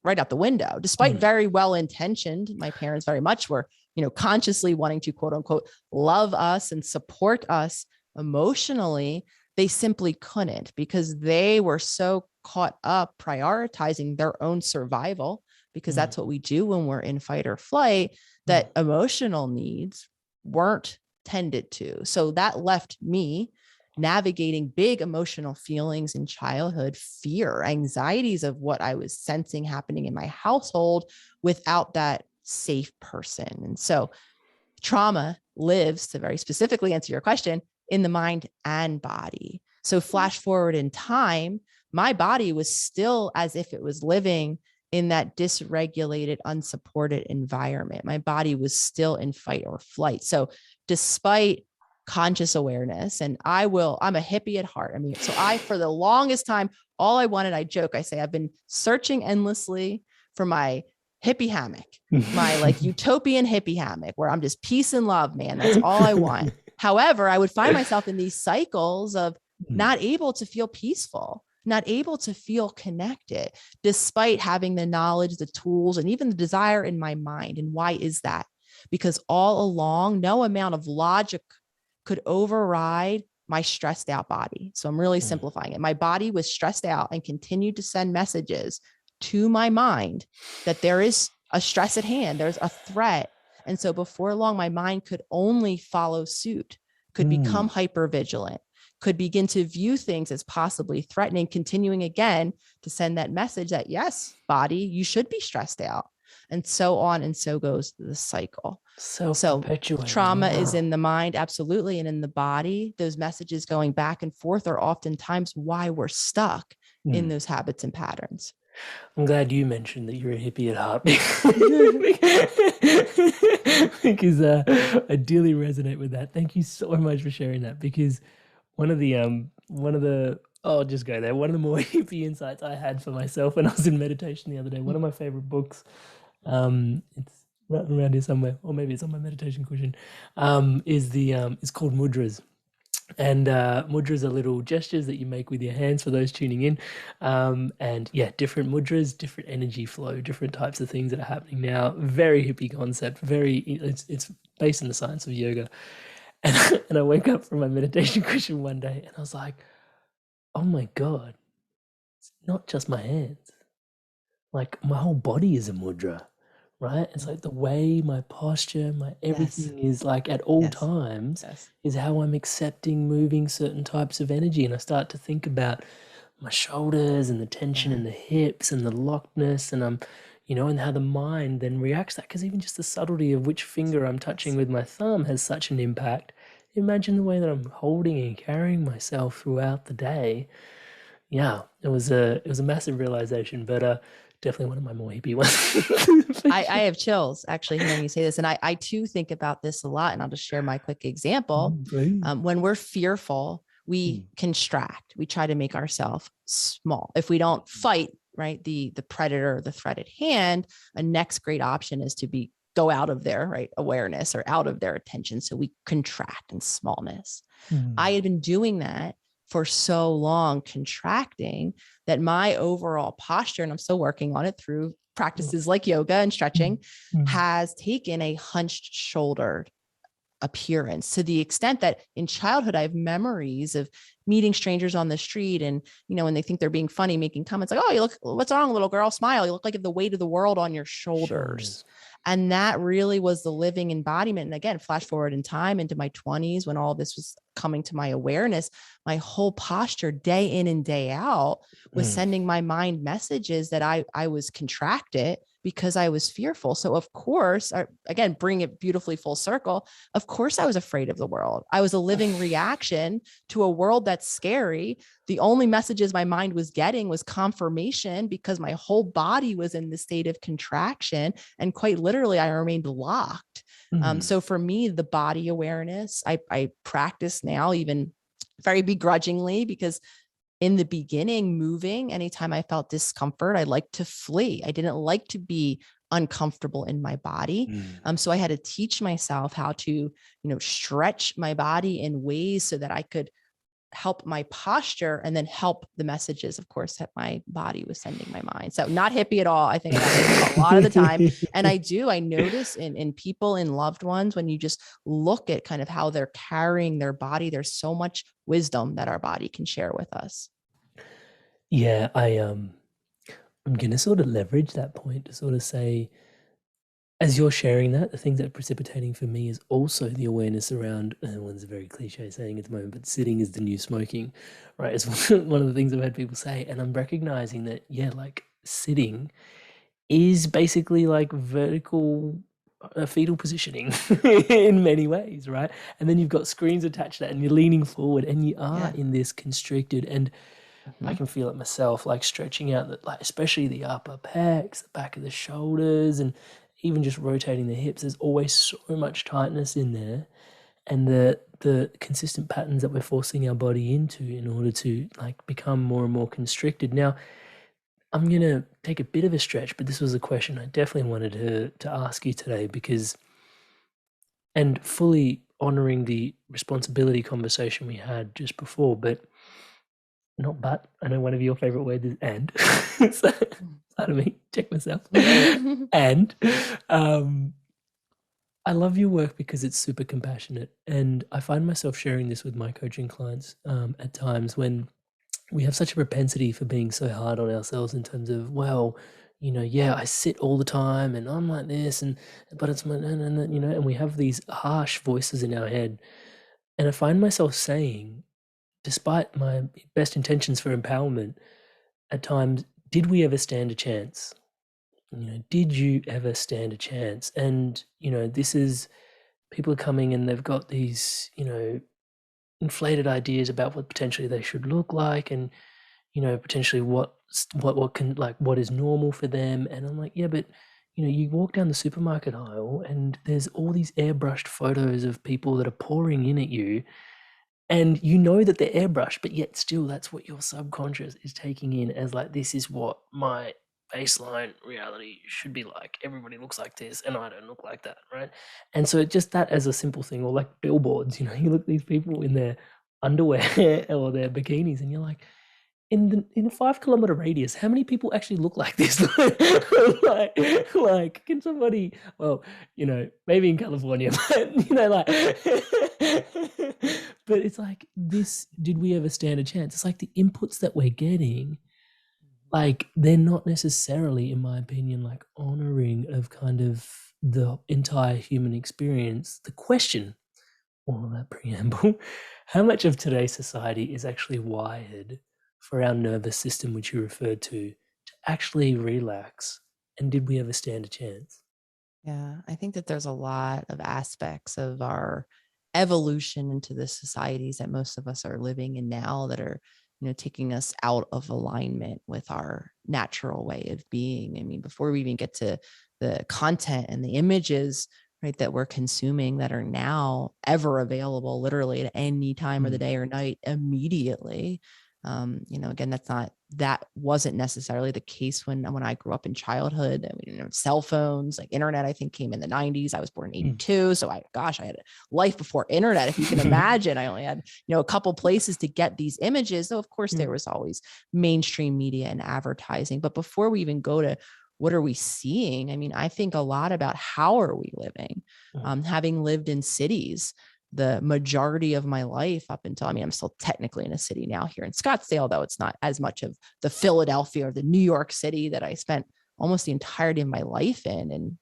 right out the window, despite very well-intentioned. My parents very much were, consciously wanting to quote unquote, love us and support us emotionally. They simply couldn't because they were so caught up prioritizing their own survival, because that's what we do when we're in fight or flight, that emotional needs weren't tended to. So that left me navigating big emotional feelings in childhood, fear, anxieties of what I was sensing happening in my household without that safe person. And so trauma lives, to very specifically answer your question, in the mind and body. So flash forward in time, my body was still as if it was living in that dysregulated, unsupported environment. My body was still in fight or flight. So despite conscious awareness, and I'm a hippie at heart. For the longest time, all I wanted, I joke, I say, I've been searching endlessly for my hippie hammock, my utopian hippie hammock, where I'm just peace and love, man. That's all I want. However, I would find myself in these cycles of not able to feel peaceful, not able to feel connected, despite having the knowledge, the tools, and even the desire in my mind. And why is that? Because all along, no amount of logic could override my stressed out body. So I'm really simplifying it. My body was stressed out and continued to send messages to my mind that there is a stress at hand, there's a threat. And so before long, my mind could only follow suit, could become hypervigilant, could begin to view things as possibly threatening, continuing again to send that message that, yes, body, you should be stressed out. And so on. And so goes the cycle. So trauma is in the mind, absolutely. And in the body, those messages going back and forth are oftentimes why we're stuck in those habits and patterns. I'm glad you mentioned that you're a hippie at heart because I dearly resonate with that. Thank you so much for sharing that, because one of the more hippie insights I had for myself when I was in meditation the other day, one of my favorite books, it's right around here somewhere, or maybe it's on my meditation cushion, is called Mudras. And mudras are little gestures that you make with your hands for those tuning in. Different mudras, different energy flow, different types of things that are happening now. Very hippie concept. It's based in the science of yoga. And I wake up from my meditation cushion one day and I was like, oh my God, it's not just my hands. Like my whole body is a mudra, right? It's like the way my posture, my everything is like at all times is how I'm accepting moving certain types of energy. And I start to think about my shoulders and the tension in the hips and the lockedness, and and how the mind then reacts to that. Because even just the subtlety of which finger I'm touching with my thumb has such an impact. Imagine the way that I'm holding and carrying myself throughout the day. Yeah, it was a massive realization, but definitely one of my more hippie ones. I have chills actually hearing you say this. And I too think about this a lot. And I'll just share my quick example. When we're fearful, we contract. We try to make ourselves small. If we don't fight, right, the predator or the threat at hand, a next great option is to go out of their awareness or out of their attention. So we contract in smallness. I had been doing that for so long, contracting, that my overall posture, and I'm still working on it through practices like yoga and stretching, has taken a hunched shouldered appearance, to the extent that in childhood, I have memories of meeting strangers on the street and, when they think they're being funny, making comments like, oh, you look, what's wrong, little girl, smile. You look like the weight of the world on your shoulders. And that really was the living embodiment. And again, flash forward in time into my 20s, when all this was coming to my awareness, my whole posture day in and day out was sending my mind messages that I was contracted because I was fearful. So of course, again, bring it beautifully full circle. Of course, I was afraid of the world. I was a living reaction to a world that's scary. The only messages my mind was getting was confirmation, because my whole body was in the state of contraction. And quite literally, I remained locked. So for me, the body awareness, I practice now, even very begrudgingly, because in the beginning, moving, anytime I felt discomfort, I liked to flee. I didn't like to be uncomfortable in my body. So I had to teach myself how to, stretch my body in ways so that I could help my posture and then help the messages, of course, that my body was sending my mind. So not hippie at all. I think about it a lot of the time. And I notice in people, in loved ones, when you just look at kind of how they're carrying their body, there's so much wisdom that our body can share with us. Yeah, I'm going to sort of leverage that point to sort of say, as you're sharing that, the thing that's precipitating for me is also the awareness around, one's a very cliche saying at the moment, but sitting is the new smoking, right? It's one of the things I've heard people say. And I'm recognizing that, like sitting is basically like vertical fetal positioning in many ways, right? And then you've got screens attached to that and you're leaning forward and you are in this constricted, and I can feel it myself, like stretching out, like especially the upper pecs, the back of the shoulders, and even just rotating the hips. There's always so much tightness in there, and the consistent patterns that we're forcing our body into in order to like become more and more constricted. Now, I'm gonna take a bit of a stretch, but this was a question I definitely wanted to ask you today, because, and fully honoring the responsibility conversation we had just before, but not but. I know one of your favorite words is and. So, pardon me, check myself. And I love your work because it's super compassionate. And I find myself sharing this with my coaching clients at times when we have such a propensity for being so hard on ourselves in terms of, well, I sit all the time and I'm like this, but it's my, and we have these harsh voices in our head. And I find myself saying, despite my best intentions for empowerment, at times, did we ever stand a chance? Did you ever stand a chance? And, this is, people are coming and they've got these, inflated ideas about what potentially they should look like, and, potentially what can, like, what is normal for them. And I'm like, yeah, but, you walk down the supermarket aisle and there's all these airbrushed photos of people that are pouring in at you. And that they're airbrushed, but yet still that's what your subconscious is taking in as like, this is what my baseline reality should be like. Everybody looks like this and I don't look like that, right? And so just that as a simple thing, or like billboards, you look at these people in their underwear or their bikinis and you're like, in a 5 kilometer radius, how many people actually look like this? like, can somebody, well, maybe in California, but, but it's like this, did we ever stand a chance? It's like the inputs that we're getting, like, they're not necessarily, in my opinion, like honoring of kind of the entire human experience. The question, all of that preamble, how much of today's society is actually wired for our nervous system, which you referred to actually relax? And did we ever stand a chance? Yeah, I think that there's a lot of aspects of our evolution into the societies that most of us are living in now that are, taking us out of alignment with our natural way of being. I mean, before we even get to the content and the images, right, that we're consuming that are now ever available literally at any time of the day or night immediately. Again, that wasn't necessarily the case when I grew up in childhood. I mean, cell phones, like internet, I think came in the 90s. I was born in 82. So I had a life before internet. If you can imagine, I only had, a couple places to get these images. So of course there was always mainstream media and advertising. But before we even go to what are we seeing? I mean, I think a lot about how are we living? Having lived in cities the majority of my life up until, I mean, I'm still technically in a city now here in Scottsdale, though it's not as much of the Philadelphia or the New York City that I spent almost the entirety of my life in. And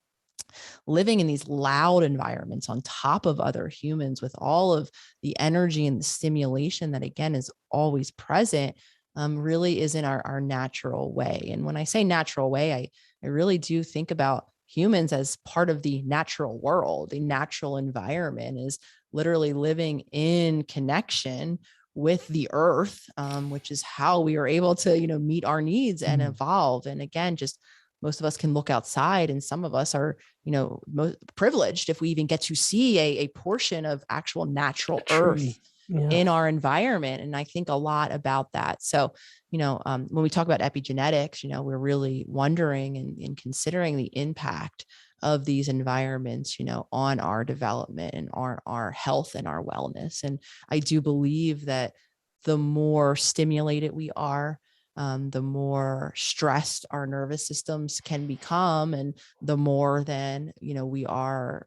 living in these loud environments on top of other humans with all of the energy and the stimulation that, again, is always present, really isn't our natural way. And when I say natural way, I really do think about humans as part of the natural world. The natural environment is literally living in connection with the earth, which is how we are able to, meet our needs and evolve. And again, just most of us can look outside, and some of us are, most privileged if we even get to see a portion of actual natural earth in our environment. And I think a lot about that. So, when we talk about epigenetics, we're really wondering and considering the impact of these environments, on our development and our health and our wellness. And I do believe that the more stimulated we are, the more stressed our nervous systems can become, and the more then, we are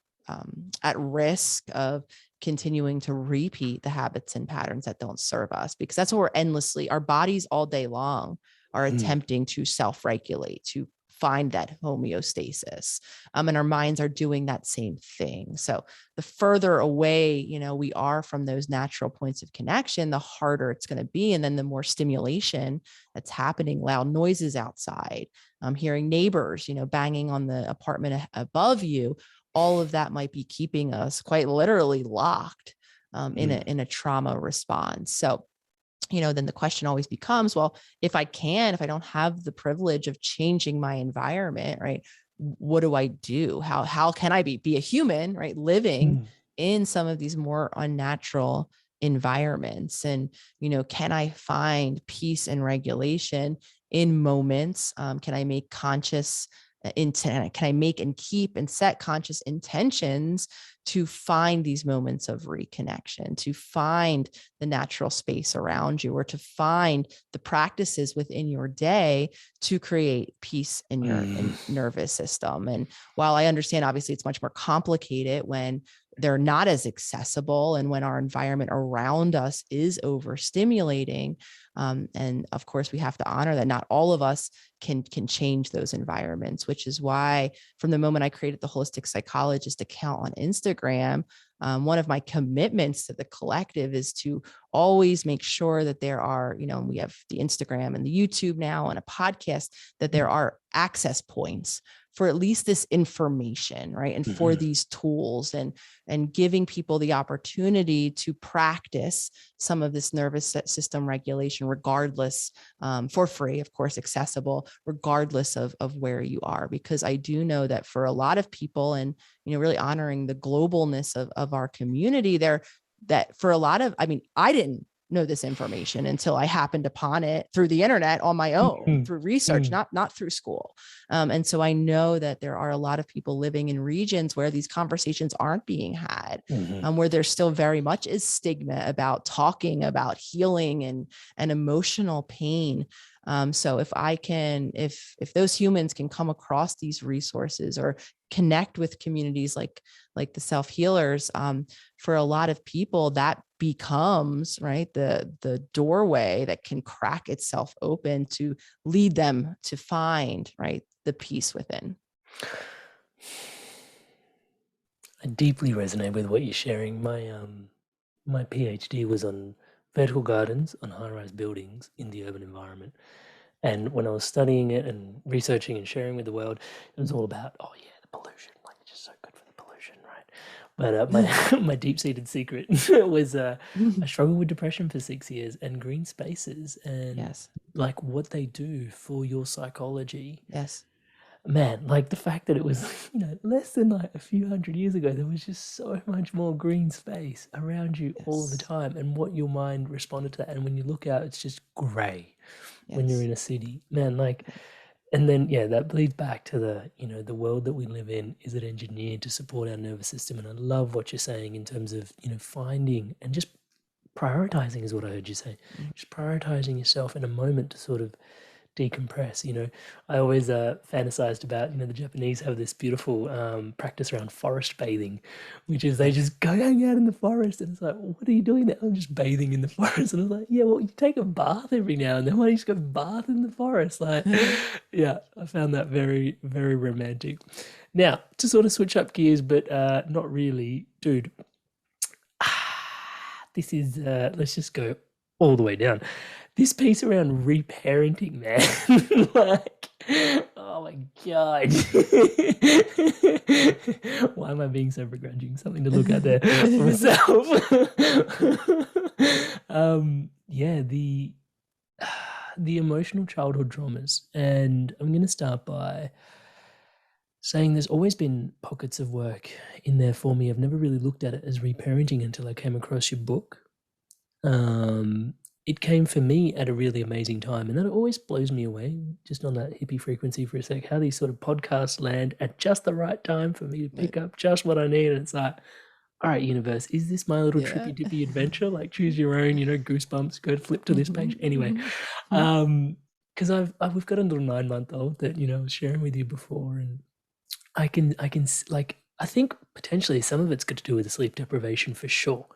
at risk of continuing to repeat the habits and patterns that don't serve us, because that's what we're endlessly, our bodies all day long are attempting to self-regulate, to find that homeostasis. And our minds are doing that same thing. So the further away, we are from those natural points of connection, the harder it's going to be. And then the more stimulation that's happening, loud noises outside, hearing neighbors, banging on the apartment above you, all of that might be keeping us quite literally locked in a trauma response. So, then the question always becomes, well, if I don't have the privilege of changing my environment, right? What do I do? How can I be a human, right? Living in some of these more unnatural environments. And, can I find peace and regulation in moments? Can I make conscious intent? Can I make and keep and set conscious intentions to find these moments of reconnection, to find the natural space around you, or to find the practices within your day to create peace in your nervous system? And while I understand, obviously, it's much more complicated when they're not as accessible and when our environment around us is overstimulating. And of course, we have to honor that not all of us can change those environments, which is why from the moment I created the Holistic Psychologist account on Instagram, one of my commitments to the collective is to always make sure that there are, we have the Instagram and the YouTube now and a podcast, that there are access points for at least this information, right? And for these tools, and giving people the opportunity to practice some of this nervous system regulation, regardless, for free, of course, accessible, regardless of where you are. Because I do know that for a lot of people, and, really honoring the globalness of our community there, that for a lot of, I didn't know this information until I happened upon it through the internet on my own, through research, not through school. And so I know that there are a lot of people living in regions where these conversations aren't being had, where there still very much is stigma about talking about healing and emotional pain. So if those humans can come across these resources or connect with communities like the self-healers, for a lot of people, that becomes, right, the doorway that can crack itself open to lead them to find, right, the peace within. I deeply resonate with what you're sharing. My PhD was on vertical gardens on high-rise buildings in the urban environment. And when I was studying it and researching and sharing with the world, it was all about, oh yeah, the pollution. Like, it's just so good for the pollution, right? But my deep-seated secret was I struggled with depression for 6 years, and green spaces and like what they do for your psychology. Yes. Man, like the fact that it was, less than like a few hundred years ago, there was just so much more green space around you all the time, and what your mind responded to that. And when you look out, it's just gray when you're in a city, man. Like, and then that bleeds back to the world that we live in. Is it engineered to support our nervous system? And I love what you're saying in terms of finding and just prioritizing is what I heard you say. Just prioritizing yourself in a moment to sort of decompress. I always fantasized about, the Japanese have this beautiful practice around forest bathing, which is they just go hang out in the forest, and it's like, well, what are you doing there? I'm just bathing in the forest. And I was like, yeah, well, you take a bath every now and then. Why don't you just go bath in the forest? Like, yeah, I found that very, very romantic. Now, to sort of switch up gears, but not really, dude. This is, let's just go all the way down. This piece around reparenting, man, like, oh my God. Why am I being so begrudging? Something to look at there for myself. Yeah, the emotional childhood traumas. And I'm going to start by saying there's always been pockets of work in there for me. I've never really looked at it as reparenting until I came across your book. It came for me at a really amazing time, and that always blows me away, just on that hippie frequency for a sec, how these sort of podcasts land at just the right time for me to pick up just what I need. And it's like, all right, universe, is this my little trippy dippy adventure? Like, choose your own, goosebumps, go flip to this page. Anyway, because we've got a little 9-month-old that, I was sharing with you before, and I can like, I think potentially some of it's got to do with the sleep deprivation for sure.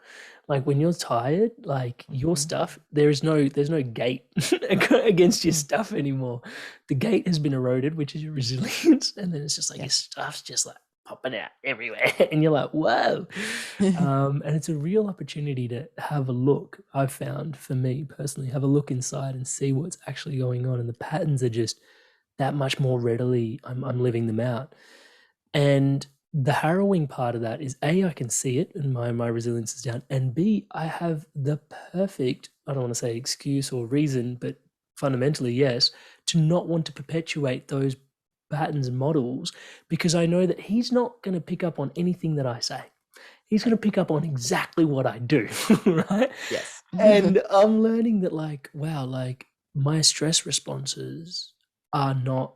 Like, when you're tired, like, your stuff, there's no gate against your stuff anymore. The gate has been eroded, which is your resilience, and then it's just like your stuff's just like popping out everywhere, and you're like, whoa. And it's a real opportunity to have a look. I've found, for me personally, have a look inside and see what's actually going on, and the patterns are just that much more readily. I'm living them out. And the harrowing part of that is, A, I can see it and my resilience is down, and B, I have the perfect, I don't want to say excuse or reason, but fundamentally, yes, to not want to perpetuate those patterns and models, because I know that he's not going to pick up on anything that I say. He's going to pick up on exactly what I do, right? Yes. And I'm learning that, like, wow, like, my stress responses are not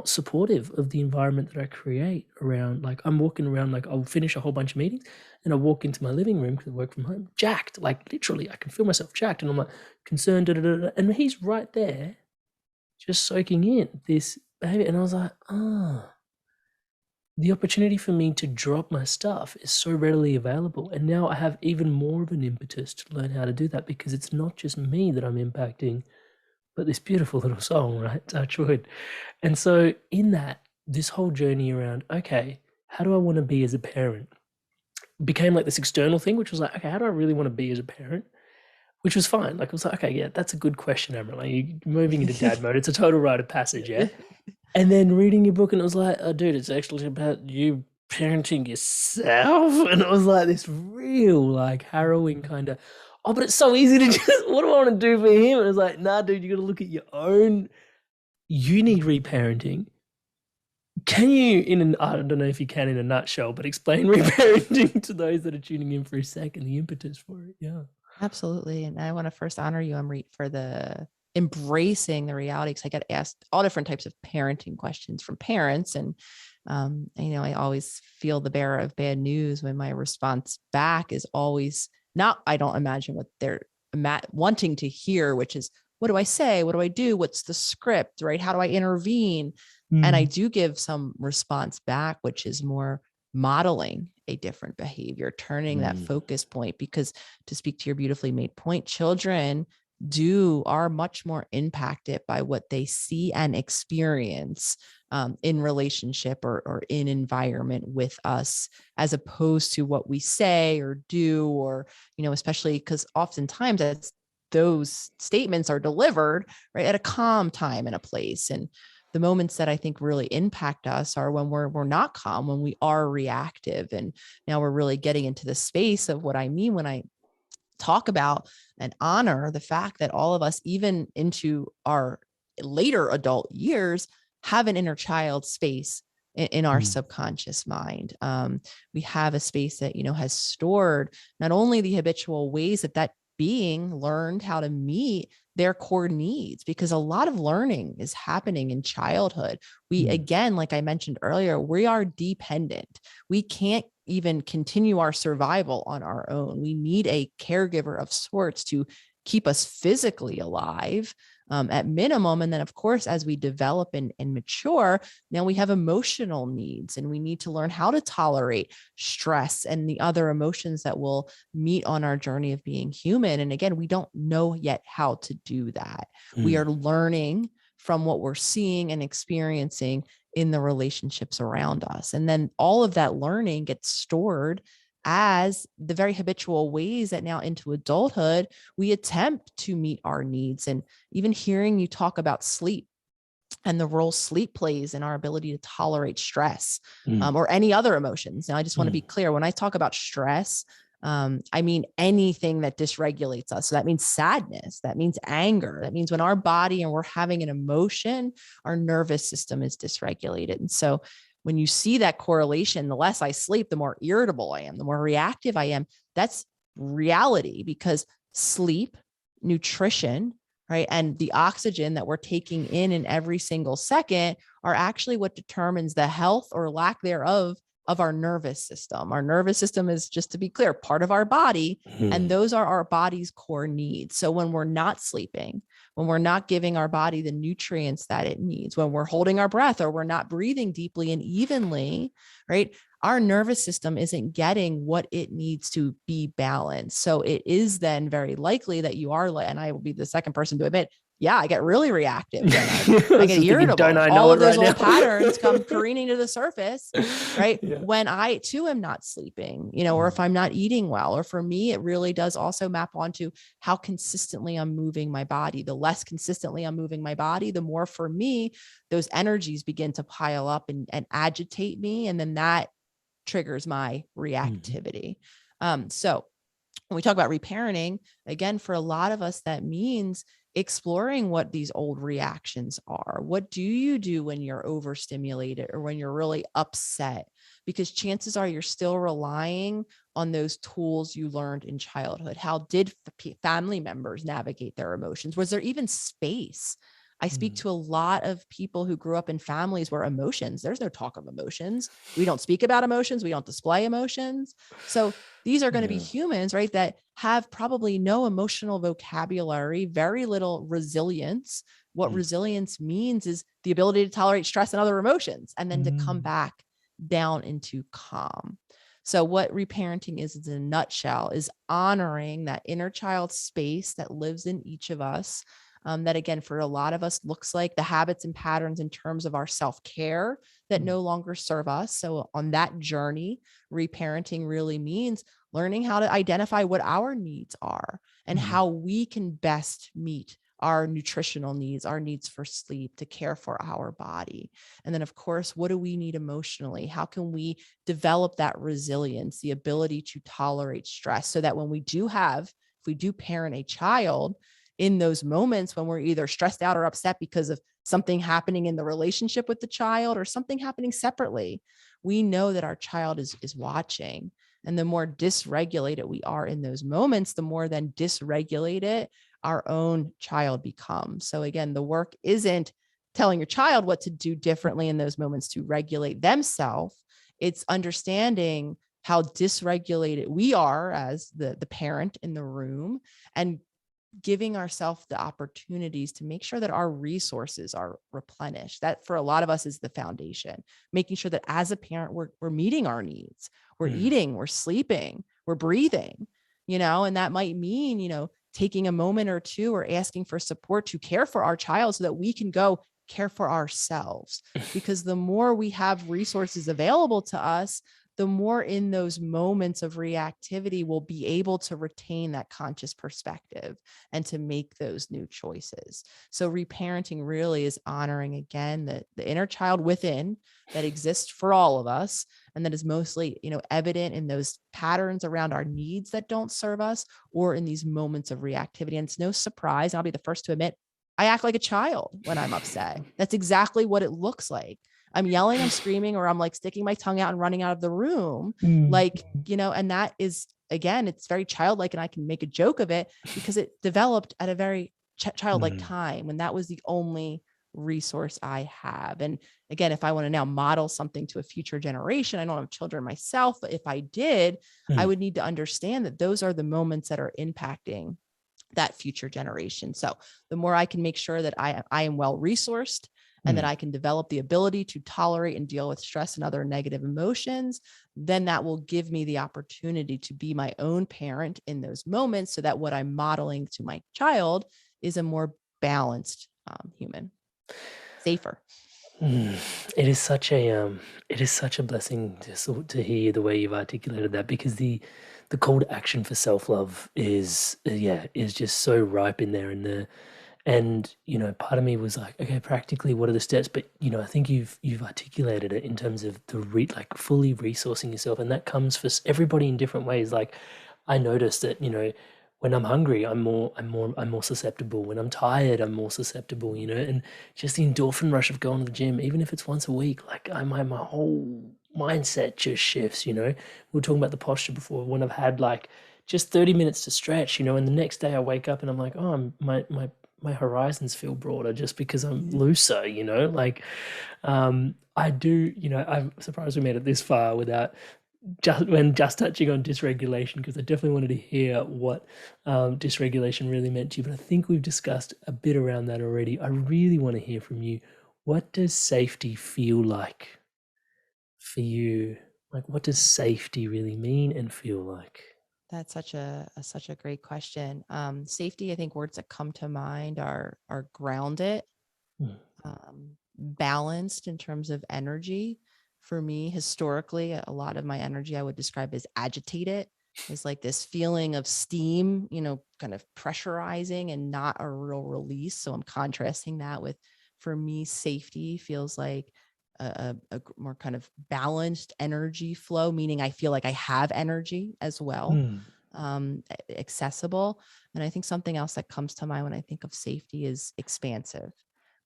supportive of the environment that I create around. Like, I'm walking around, like, I'll finish a whole bunch of meetings and I walk into my living room because I work from home, jacked, like, literally I can feel myself jacked, and I'm like concerned, and he's right there just soaking in this behavior. And I was like, the opportunity for me to drop my stuff is so readily available. And now I have even more of an impetus to learn how to do that, because it's not just me that I'm impacting, but this beautiful little soul, right? Touch wood. And so in that, this whole journey around, okay, how do I want to be as a parent, became like this external thing, which was like, okay, how do I really want to be as a parent? Which was fine. Like, I was like, okay, yeah, that's a good question, Amrit. Like, you're moving into dad mode. It's a total rite of passage, yeah? And then reading your book, and it was like, oh, dude, it's actually about you parenting yourself. And it was like this real, like, harrowing kind of, oh, but it's so easy to just, what do I want to do for him? And it was like, nah, dude, you got to look at your own. You need reparenting. Can you, I don't know if you can in a nutshell, but explain reparenting to those that are tuning in for a second, the impetus for it? Yeah. Absolutely. And I want to first honor you, Amrit, for the embracing the reality, because I get asked all different types of parenting questions from parents. And, I always feel the bearer of bad news when my response back is always not, I don't imagine what they're wanting to hear, which is, what do I say? What do I do? What's the script, right? How do I intervene? And I do give some response back, which is more modeling a different behavior, turning that focus point, because, to speak to your beautifully made point, children are much more impacted by what they see and experience in relationship or in environment with us, as opposed to what we say or do, or, especially because oftentimes those statements are delivered right at a calm time and a place. And the moments that I think really impact us are when we're not calm, when we are reactive. And now we're really getting into the space of what I mean when I talk about and honor the fact that all of us, even into our later adult years, have an inner child space in our subconscious mind. We have a space that, has stored not only the habitual ways that being learned how to meet their core needs, because a lot of learning is happening in childhood. We, again, like I mentioned earlier, we are dependent. We can't even continue our survival on our own. We need a caregiver of sorts to keep us physically alive. at minimum. And then of course, as we develop and mature, now we have emotional needs, and we need to learn how to tolerate stress and the other emotions that will meet on our journey of being human. And again, we don't know yet how to do that. We are learning from what we're seeing and experiencing in the relationships around us. And then all of that learning gets stored as the very habitual ways that now into adulthood, we attempt to meet our needs. And even hearing you talk about sleep and the role sleep plays in our ability to tolerate stress or any other emotions. Now, I just want to be clear, when I talk about stress, I mean anything that dysregulates us. So that means sadness, that means anger, that means when our body and we're having an emotion, our nervous system is dysregulated. And so when you see that correlation, the less I sleep, the more irritable I am, the more reactive I am. That's reality, because sleep, nutrition, right, and the oxygen that we're taking in every single second are actually what determines the health or lack thereof of our nervous system. Our nervous system is, just to be clear, part of our body, and those are our body's core needs. So when we're not sleeping, when we're not giving our body the nutrients that it needs, when we're holding our breath or we're not breathing deeply and evenly, right, our nervous system isn't getting what it needs to be balanced. So it is then very likely that you are, and I will be the second person to admit, yeah, I get really reactive. I get irritable. Don't I know all of those right old now? patterns come careening to the surface, right? Yeah. When I too am not sleeping, or if I'm not eating well, or for me, it really does also map onto how consistently I'm moving my body. The less consistently I'm moving my body, the more for me, those energies begin to pile up and agitate me. And then that triggers my reactivity. So when we talk about reparenting, again, for a lot of us, that means exploring what these old reactions are. What do you do when you're overstimulated or when you're really upset? Because chances are you're still relying on those tools you learned in childhood. How did family members navigate their emotions? Was there even space? I speak to a lot of people who grew up in families where there's no talk of emotions. We don't speak about emotions. We don't display emotions. So these are going to be humans, right, that have probably no emotional vocabulary, very little resilience. What resilience means is the ability to tolerate stress and other emotions, and then to come back down into calm. So what reparenting is in a nutshell is honoring that inner child space that lives in each of us. That again, for a lot of us, looks like the habits and patterns in terms of our self-care that no longer serve us. So on that journey, reparenting really means learning how to identify what our needs are and how we can best meet our nutritional needs, our needs for sleep, to care for our body. And then of course, what do we need emotionally? How can we develop that resilience, the ability to tolerate stress, so that when if we do parent a child, in those moments when we're either stressed out or upset because of something happening in the relationship with the child or something happening separately, we know that our child is watching. And the more dysregulated we are in those moments, the more then dysregulated our own child becomes. So again, the work isn't telling your child what to do differently in those moments to regulate themselves. It's understanding how dysregulated we are as the parent in the room, and giving ourselves the opportunities to make sure that our resources are replenished. That for a lot of us is the foundation, making sure that as a parent, we're meeting our needs, we're eating, we're sleeping, we're breathing, and that might mean, taking a moment or two or asking for support to care for our child so that we can go care for ourselves. Because the more we have resources available to us, the more in those moments of reactivity, we'll be able to retain that conscious perspective and to make those new choices. So reparenting really is honoring, again, the inner child within that exists for all of us, and that is mostly, evident in those patterns around our needs that don't serve us, or in these moments of reactivity. And it's no surprise, I'll be the first to admit, I act like a child when I'm upset. That's exactly what it looks like. I'm yelling, I'm screaming, or I'm like sticking my tongue out and running out of the room. And that is, again, it's very childlike, and I can make a joke of it because it developed at a very childlike time when that was the only resource I have. And again, if I want to now model something to a future generation, I don't have children myself, but if I did, I would need to understand that those are the moments that are impacting that future generation. So the more I can make sure that I am well resourced and that I can develop the ability to tolerate and deal with stress and other negative emotions, then that will give me the opportunity to be my own parent in those moments, so that what I'm modeling to my child is a more balanced human, safer. It is such a blessing to hear the way you've articulated that, because the call to action for self-love is just so ripe in there. And part of me was like, okay, practically what are the steps? But I think you've articulated it in terms of like fully resourcing yourself, and that comes for everybody in different ways. Like, I noticed that when I'm hungry, I'm more susceptible. When I'm tired, I'm more susceptible. And just the endorphin rush of going to the gym, even if it's once a week, like my whole mindset just shifts. We were talking about the posture before. When I've had like just 30 minutes to stretch, and the next day I wake up and I'm like, oh, my horizons feel broader just because I'm looser. Like, I do. I'm surprised we made it this far without just touching on dysregulation, because I definitely wanted to hear what dysregulation really meant to you. But I think we've discussed a bit around that already. I really want to hear from you. What does safety feel like for you? Like, what does safety really mean and feel like? That's such a great question. Safety, I think words that come to mind are grounded, balanced in terms of energy. For me, historically, a lot of my energy I would describe as agitated. Is like this feeling of steam, kind of pressurizing and not a real release. So I'm contrasting that with, for me, safety feels like a more kind of balanced energy flow, meaning I feel like I have energy as well, accessible. And I think something else that comes to mind when I think of safety is expansive.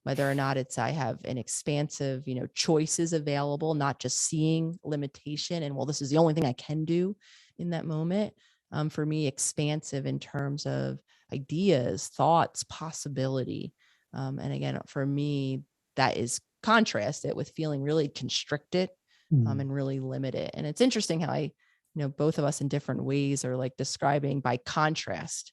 Whether or not it's I have an expansive, choices available, not just seeing limitation and, well, this is the only thing I can do in that moment. For me, expansive in terms of ideas, thoughts, possibility. And again, for me, that is contrasted with feeling really constricted and really limited. And it's interesting how both of us in different ways are like describing by contrast,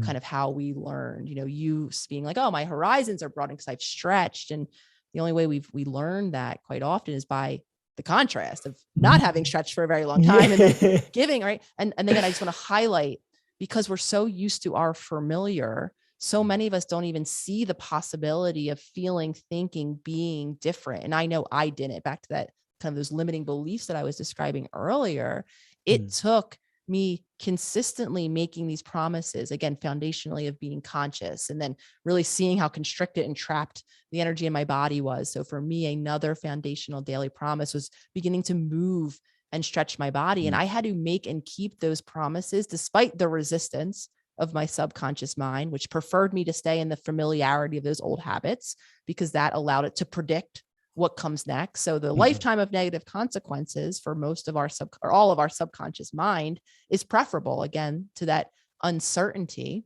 kind of how we learned, you being like, oh, my horizons are broadened because I've stretched. And the only way we learned that quite often is by the contrast of not having stretched for a very long time and then giving, right. And again, I just want to highlight, because we're so used to our familiar, so many of us don't even see the possibility of feeling, thinking, being different. And I know I didn't. Back to that kind of those limiting beliefs that I was describing earlier. It took me consistently making these promises, again, foundationally, of being conscious, and then really seeing how constricted and trapped the energy in my body was. So for me, another foundational daily promise was beginning to move and stretch my body. And I had to make and keep those promises despite the resistance of my subconscious mind, which preferred me to stay in the familiarity of those old habits, because that allowed it to predict what comes next. So the lifetime of negative consequences for most of our or all of our subconscious mind is preferable, again, to that uncertainty.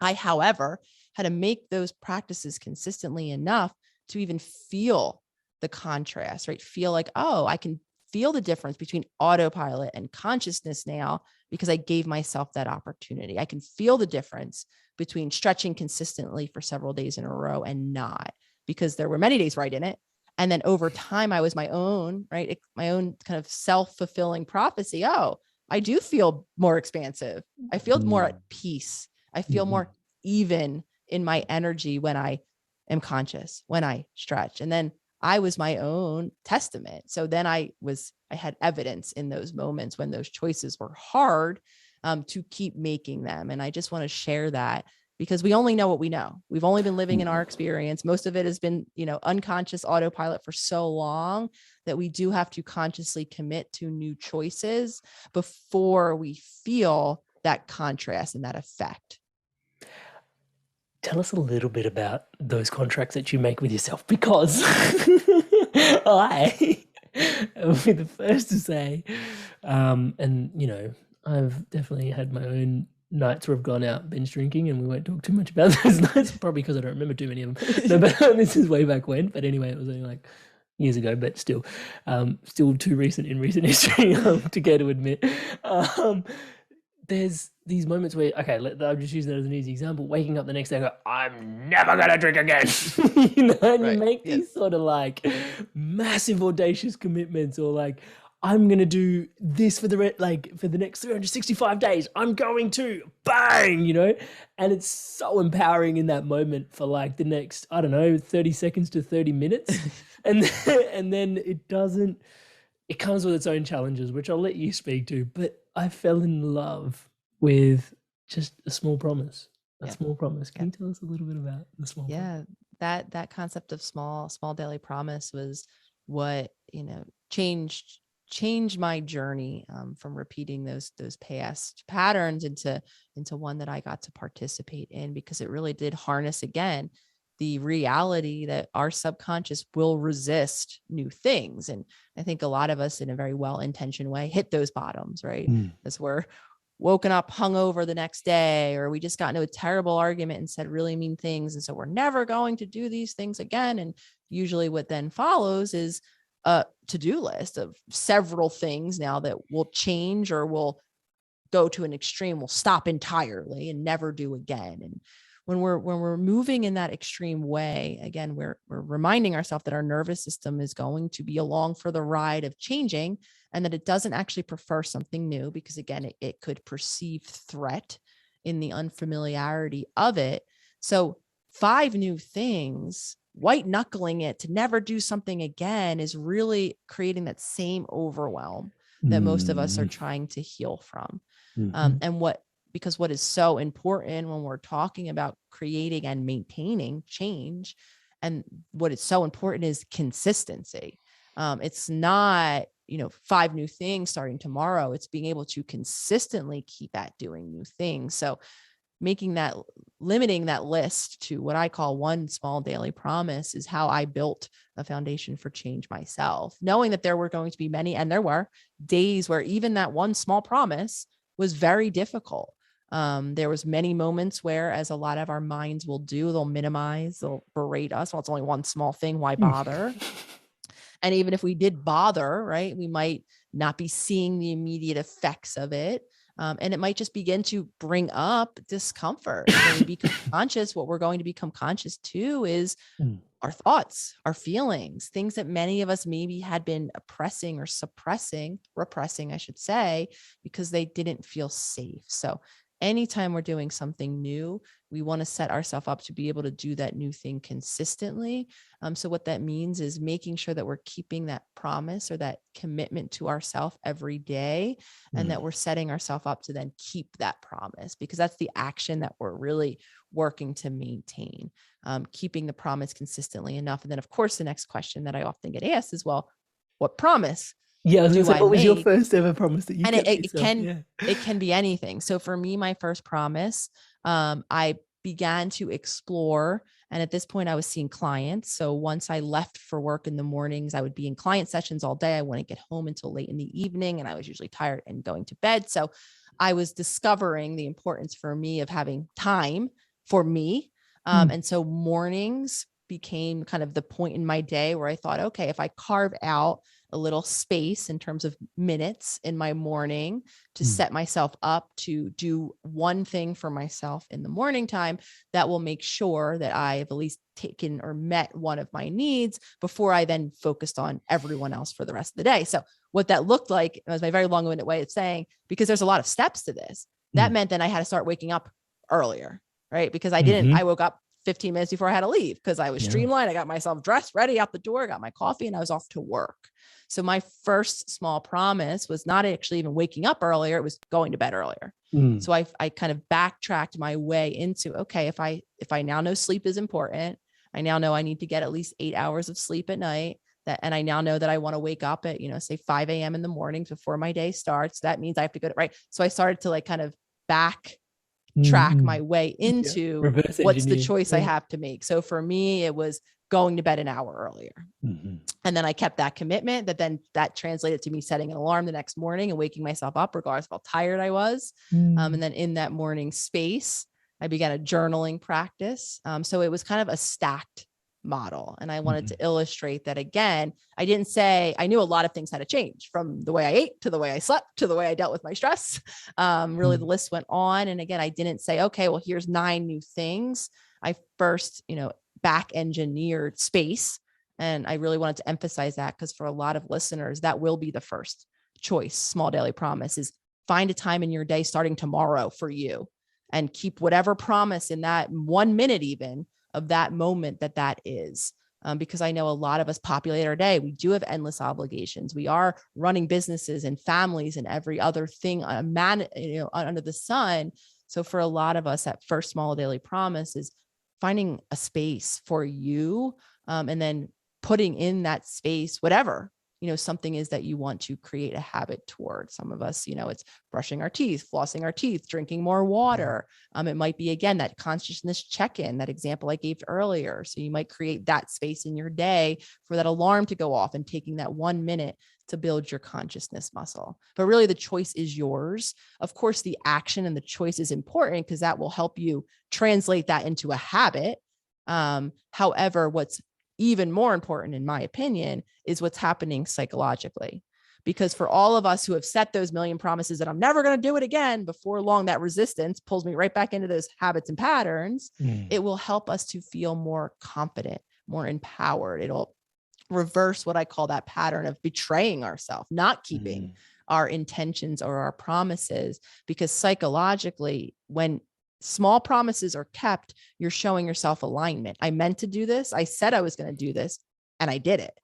I, however, had to make those practices consistently enough to even feel the contrast, right? Feel like, oh, I can feel the difference between autopilot and consciousness now, because I gave myself that opportunity. I can feel the difference between stretching consistently for several days in a row and not, because there were many days where I didn't. And then over time, I was my own, right? My own kind of self-fulfilling prophecy. Oh, I do feel more expansive. I feel more at peace. I feel more even in my energy when I am conscious, when I stretch. And then I was my own testament. So then I had evidence in those moments when those choices were hard, to keep making them. And I just want to share that, because we only know what we know. We've only been living in our experience. Most of it has been, unconscious autopilot for so long that we do have to consciously commit to new choices before we feel that contrast and that effect. Tell us a little bit about those contracts that you make with yourself, because I will be the first to say, and I've definitely had my own nights where I've gone out binge drinking, and we won't talk too much about those nights, probably because I don't remember too many of them. No, but this is way back when. But anyway, it was only like years ago, but still too recent in recent history to care to admit. There's these moments where, okay, I'll just use that as an easy example. Waking up the next day and go, I'm never going to drink again. You know, and you make these sort of like massive audacious commitments, or like, I'm going to do this for for the next 365 days. I'm going to bang, you know, and it's so empowering in that moment for like the next, I don't know, 30 seconds to 30 minutes. And then it comes with its own challenges, which I'll let you speak to, but I fell in love with just a small promise. Small promise. Can you tell us a little bit about the small promise? That concept of small daily promise was what, you know, changed my journey from repeating those past patterns into one that I got to participate in, because it really did harness again the reality that our subconscious will resist new things. And I think a lot of us, in a very well-intentioned way, hit those bottoms, right? As we're woken up hungover the next day, or we just got into a terrible argument and said really mean things. And so we're never going to do these things again. And usually what then follows is a to-do list of several things now that will change, or will go to an extreme, will stop entirely and never do again. And when we're moving in that extreme way, again, we're reminding ourselves that our nervous system is going to be along for the ride of changing, and that it doesn't actually prefer something new, because again, it could perceive threat in the unfamiliarity of it. So 5 new things, white knuckling it to never do something again, is really creating that same overwhelm that most of us are trying to heal from. Because what is so important when we're talking about creating and maintaining change, and what is so important is consistency. It's not, 5 new things starting tomorrow. It's being able to consistently keep at doing new things. So limiting that list to what I call one small daily promise is how I built a foundation for change myself, knowing that there were going to be many, and there were days where even that one small promise was very difficult. There was many moments where, as a lot of our minds will do, they'll minimize, they'll berate us. Well, it's only one small thing. Why bother? And even if we did bother, right, we might not be seeing the immediate effects of it. And it might just begin to bring up discomfort. When we become conscious, what we're going to become conscious too is our thoughts, our feelings, things that many of us maybe had been oppressing or repressing, I should say, because they didn't feel safe. So anytime we're doing something new, we want to set ourselves up to be able to do that new thing consistently. So what that means is making sure that we're keeping that promise or that commitment to ourselves every day, and that we're setting ourselves up to then keep that promise, because that's the action that we're really working to maintain, keeping the promise consistently enough. And then, of course, the next question that I often get asked is, well, what promise? Yeah, I was going to say, what was your first ever promise that you kept yourself? It can be anything. So for me, my first promise, I began to explore. And at this point, I was seeing clients. So once I left for work in the mornings, I would be in client sessions all day. I wouldn't get home until late in the evening, and I was usually tired and going to bed. So I was discovering the importance for me of having time for me. And so mornings became kind of the point in my day where I thought, okay, if I carve out a little space in terms of minutes in my morning to set myself up to do one thing for myself in the morning time, that will make sure that I have at least taken or met one of my needs before I then focused on everyone else for the rest of the day. So what that looked like, it was my very long-winded way of saying, because there's a lot of steps to this, that meant then I had to start waking up earlier, right? Because I woke up 15 minutes before I had to leave, because I was streamlined. I got myself dressed, ready, out the door, got my coffee, and I was off to work. So my first small promise was not actually even waking up earlier. It was going to bed earlier. So I kind of backtracked my way into, okay, if I now know sleep is important, I now know I need to get at least 8 hours of sleep at night, and I now know that I want to wake up at, say 5 a.m. in the morning before my day starts. That means I have to go to, right. So I started to like kind of backtrack my way into what's the choice I have to make. So for me, it was going to bed an hour earlier. And then I kept that commitment, that translated to me setting an alarm the next morning and waking myself up regardless of how tired I was. And then in that morning space, I began a journaling practice. So it was kind of a stacked model. And I wanted to illustrate that again. I didn't say, I knew a lot of things had to change, from the way I ate to the way I slept to the way I dealt with my stress. Really, the list went on. And again, I didn't say, okay, well, here's 9 new things. I first, back engineered space. And I really wanted to emphasize that, because for a lot of listeners, that will be the first choice. Small daily promise is find a time in your day starting tomorrow for you, and keep whatever promise in that 1 minute even of that moment that is. Because I know a lot of us populate our day. We do have endless obligations. We are running businesses and families and every other thing under the sun. So for a lot of us, that first small daily promise is finding a space for you, and then putting in that space, whatever, something is that you want to create a habit toward. Some of us, it's brushing our teeth, flossing our teeth, drinking more water. It might be, again, that consciousness check-in, that example I gave earlier. So you might create that space in your day for that alarm to go off, and taking that 1 minute to build your consciousness muscle. But really, the choice is yours. Of course, the action and the choice is important, because that will help you translate that into a habit. However, what's even more important, in my opinion, is what's happening psychologically. Because for all of us who have set those million promises that I'm never going to do it again, before long, that resistance pulls me right back into those habits and patterns. It will help us to feel more confident, more empowered. It'll reverse what I call that pattern of betraying ourselves, not keeping our intentions or our promises. Because psychologically, when small promises are kept, you're showing yourself alignment. I meant to do this. I said I was going to do this, and I did it.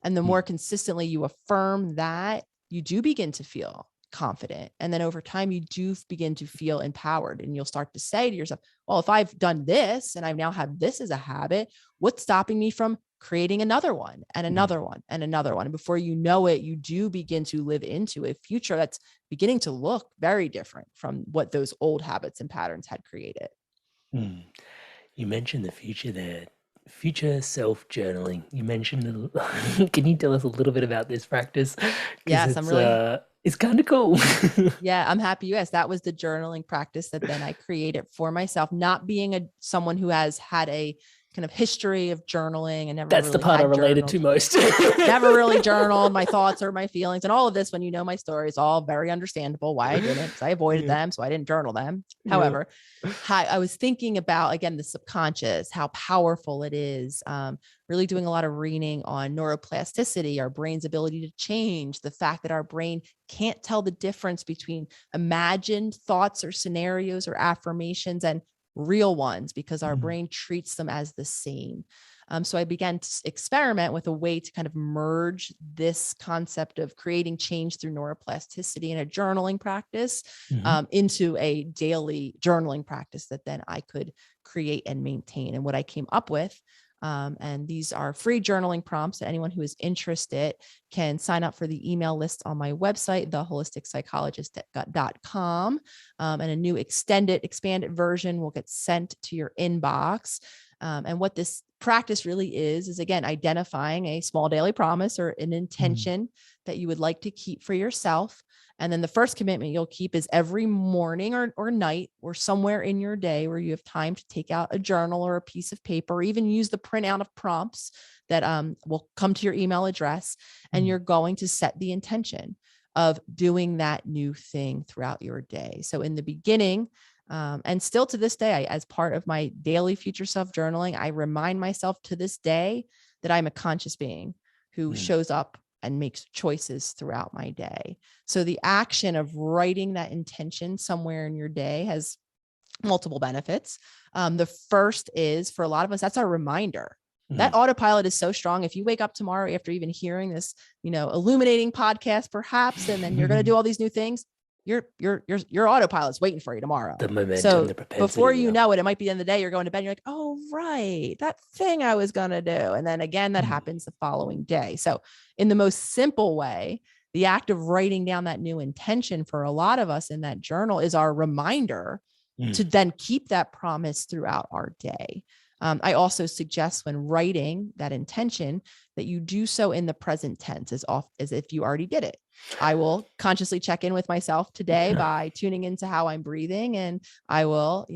And the more consistently you affirm that, you do begin to feel confident. And then over time, you do begin to feel empowered, and you'll start to say to yourself, well, if I've done this and I now have this as a habit, what's stopping me from creating another one and another one and another one? And before you know it, you do begin to live into a future that's beginning to look very different from what those old habits and patterns had created. You mentioned the future there, future self journaling. You mentioned, can you tell us a little bit about this practice? Yes, it's kind of cool. Yeah, I'm happy you asked. That was the journaling practice that then I created for myself, not being someone who has had a kind of history of journaling, and never That's really the part I related journaled. to most. Never really journaled my thoughts or my feelings, and all of this, when you know my story, is all very understandable why I didn't, because I avoided them, so I didn't journal them. However, I was thinking about, again, the subconscious, how powerful it is. Really doing a lot of reading on neuroplasticity, our brain's ability to change, the fact that our brain can't tell the difference between imagined thoughts or scenarios or affirmations and real ones, because our brain treats them as the same. So I began to experiment with a way to kind of merge this concept of creating change through neuroplasticity in a journaling practice into a daily journaling practice that then I could create and maintain. And what I came up with, and these are free journaling prompts. Anyone who is interested can sign up for the email list on my website, theholisticspsychologist.com. And a new expanded version will get sent to your inbox. And what this practice really is again, identifying a small daily promise or an intention that you would like to keep for yourself. And then the first commitment you'll keep is every morning or night or somewhere in your day where you have time to take out a journal or a piece of paper, or even use the printout of prompts that will come to your email address. And you're going to set the intention of doing that new thing throughout your day. So in the beginning, and still to this day, as part of my daily future self journaling, I remind myself to this day that I'm a conscious being who shows up and makes choices throughout my day. So the action of writing that intention somewhere in your day has multiple benefits. The first is, for a lot of us, that's our reminder. That autopilot is so strong. If you wake up tomorrow after even hearing this, illuminating podcast, perhaps, and then you're going to do all these new things, your autopilot's waiting for you tomorrow. The momentum, so the propensity. Before you know it, it might be the end of the day. You're going to bed. And you're like, oh, right, that thing I was going to do. And then again, that happens the following day. So in the most simple way, the act of writing down that new intention for a lot of us in that journal is our reminder to then keep that promise throughout our day. I also suggest when writing that intention that you do so in the present tense, as if you already did it. I will consciously check in with myself today by tuning into how I'm breathing, and I will,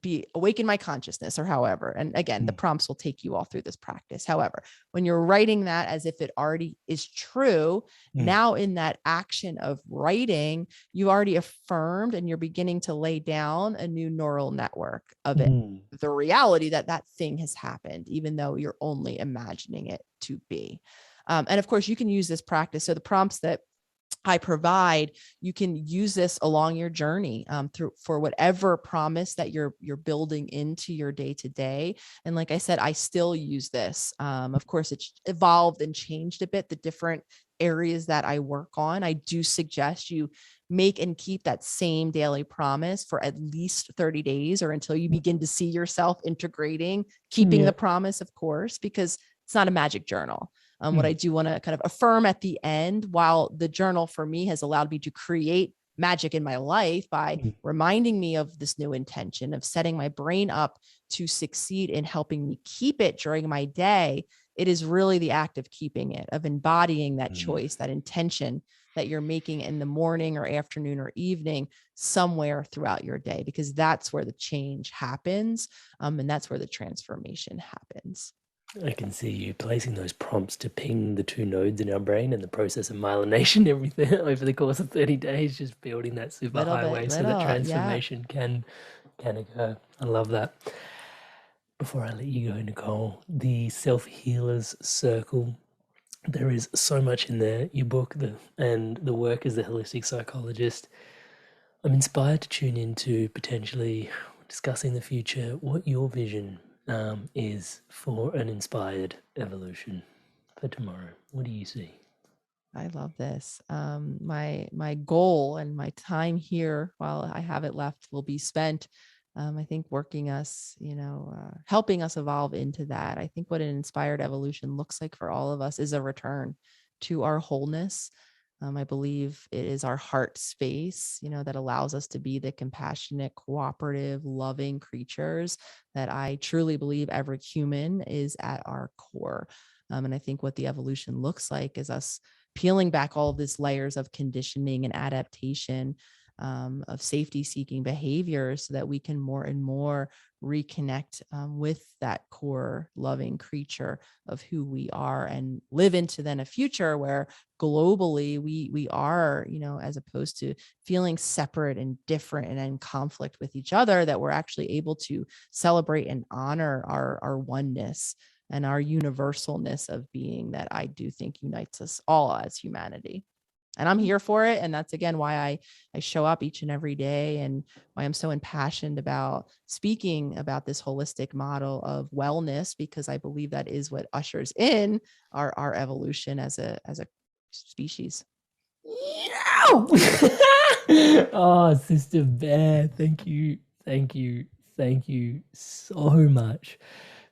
be awaken my consciousness, or however. And again, the prompts will take you all through this practice. However, when you're writing that as if it already is true, now in that action of writing, you already affirmed and you're beginning to lay down a new neural network of it, the reality that that thing has happened, even though you're only imagining it to be. And of course, you can use this practice. So the prompts that I provide, you can use this along your journey through for whatever promise that you're building into your day to day. And like I said, I still use this. Of course, it's evolved and changed a bit, the different areas that I work on. I do suggest you make and keep that same daily promise for at least 30 days, or until you begin to see yourself integrating, keeping the promise, of course, because it's not a magic journal. What I do want to kind of affirm at the end, while the journal for me has allowed me to create magic in my life by reminding me of this new intention of setting my brain up to succeed in helping me keep it during my day, it is really the act of keeping it, of embodying that choice, that intention that you're making in the morning or afternoon or evening, somewhere throughout your day, because that's where the change happens. And that's where the transformation happens. I can see you placing those prompts to ping the two nodes in our brain and the process of myelination, everything over the course of 30 days, just building that super highway so that transformation can occur. I love that. Before I let you go, Nicole, the Self-Healers Circle, there is so much in there, your book and the work as the holistic psychologist. I'm inspired to tune into potentially discussing the future, what your vision is for an inspired evolution for tomorrow. What do you see? I love this. My goal and my time here, while I have it left, will be spent, I think, working us, helping us evolve into that. I think what an inspired evolution looks like for all of us is a return to our wholeness. I believe it is our heart space, that allows us to be the compassionate, cooperative, loving creatures that I truly believe every human is at our core. And I think what the evolution looks like is us peeling back all of these layers of conditioning and adaptation, of safety-seeking behaviors, so that we can more and more reconnect with that core loving creature of who we are, and live into then a future where globally we are, as opposed to feeling separate and different and in conflict with each other, that we're actually able to celebrate and honor our oneness and our universalness of being, that I do think unites us all as humanity. And I'm here for it. And that's, again, why I show up each and every day, and why I'm so impassioned about speaking about this holistic model of wellness, because I believe that is what ushers in our evolution as a species. Yeah. Oh, Sister Bear, thank you so much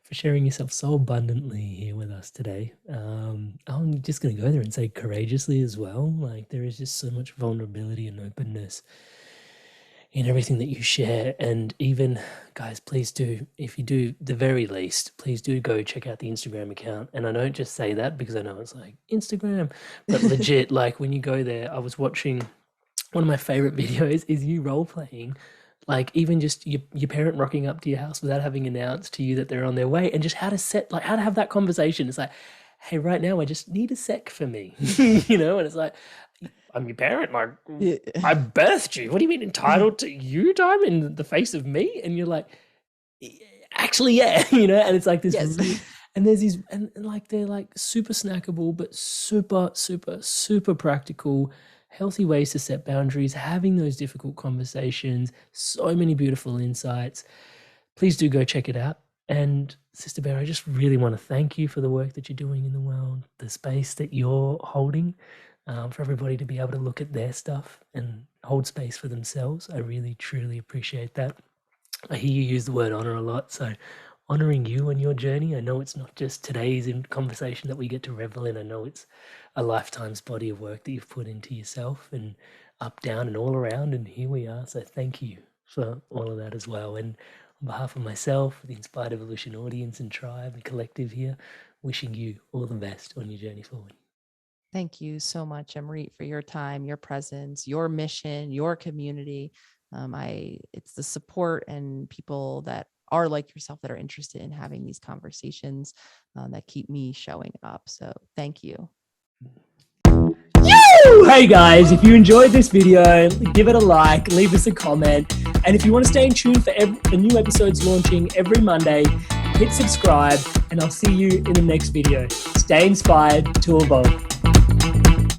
for sharing yourself so abundantly here with us today. I'm just going to go there and say courageously as well. Like, there is just so much vulnerability and openness in everything that you share. And even, guys, please do, if you do the very least, please do go check out the Instagram account. And I don't just say that because I know it's like Instagram, but legit, like when you go there, I was watching, one of my favorite videos is you role playing, like even just your parent rocking up to your house without having announced to you that they're on their way, and just how to have that conversation. It's like, hey, right now I just need a sec for me, and it's like, I'm your parent, I birthed you. What do you mean entitled to you time in the face of me? And you're like, actually, yeah, and it's like this. Yes. And there's these, and like they're like super snackable, but super, super, super practical, healthy ways to set boundaries, having those difficult conversations, so many beautiful insights. Please do go check it out. And Sister Bear, I just really want to thank you for the work that you're doing in the world, the space that you're holding, for everybody to be able to look at their stuff and hold space for themselves. I really, truly appreciate that. I hear you use the word honor a lot, so honoring you and your journey. I know it's not just today's conversation that we get to revel in. I know it's a lifetime's body of work that you've put into yourself, and up, down, and all around, and here we are. So thank you for all of that as well. And on behalf of myself, the Inspired Evolution audience and tribe and collective here, wishing you all the best on your journey forward. Thank you so much, Amrit, for your time, your presence, your mission, your community. It's the support and people that are like yourself that are interested in having these conversations that keep me showing up. So thank you. Hey guys, if you enjoyed this video, give it a like, leave us a comment. And if you want to stay in tune for the new episodes launching every Monday, hit subscribe, and I'll see you in the next video. Stay inspired to evolve.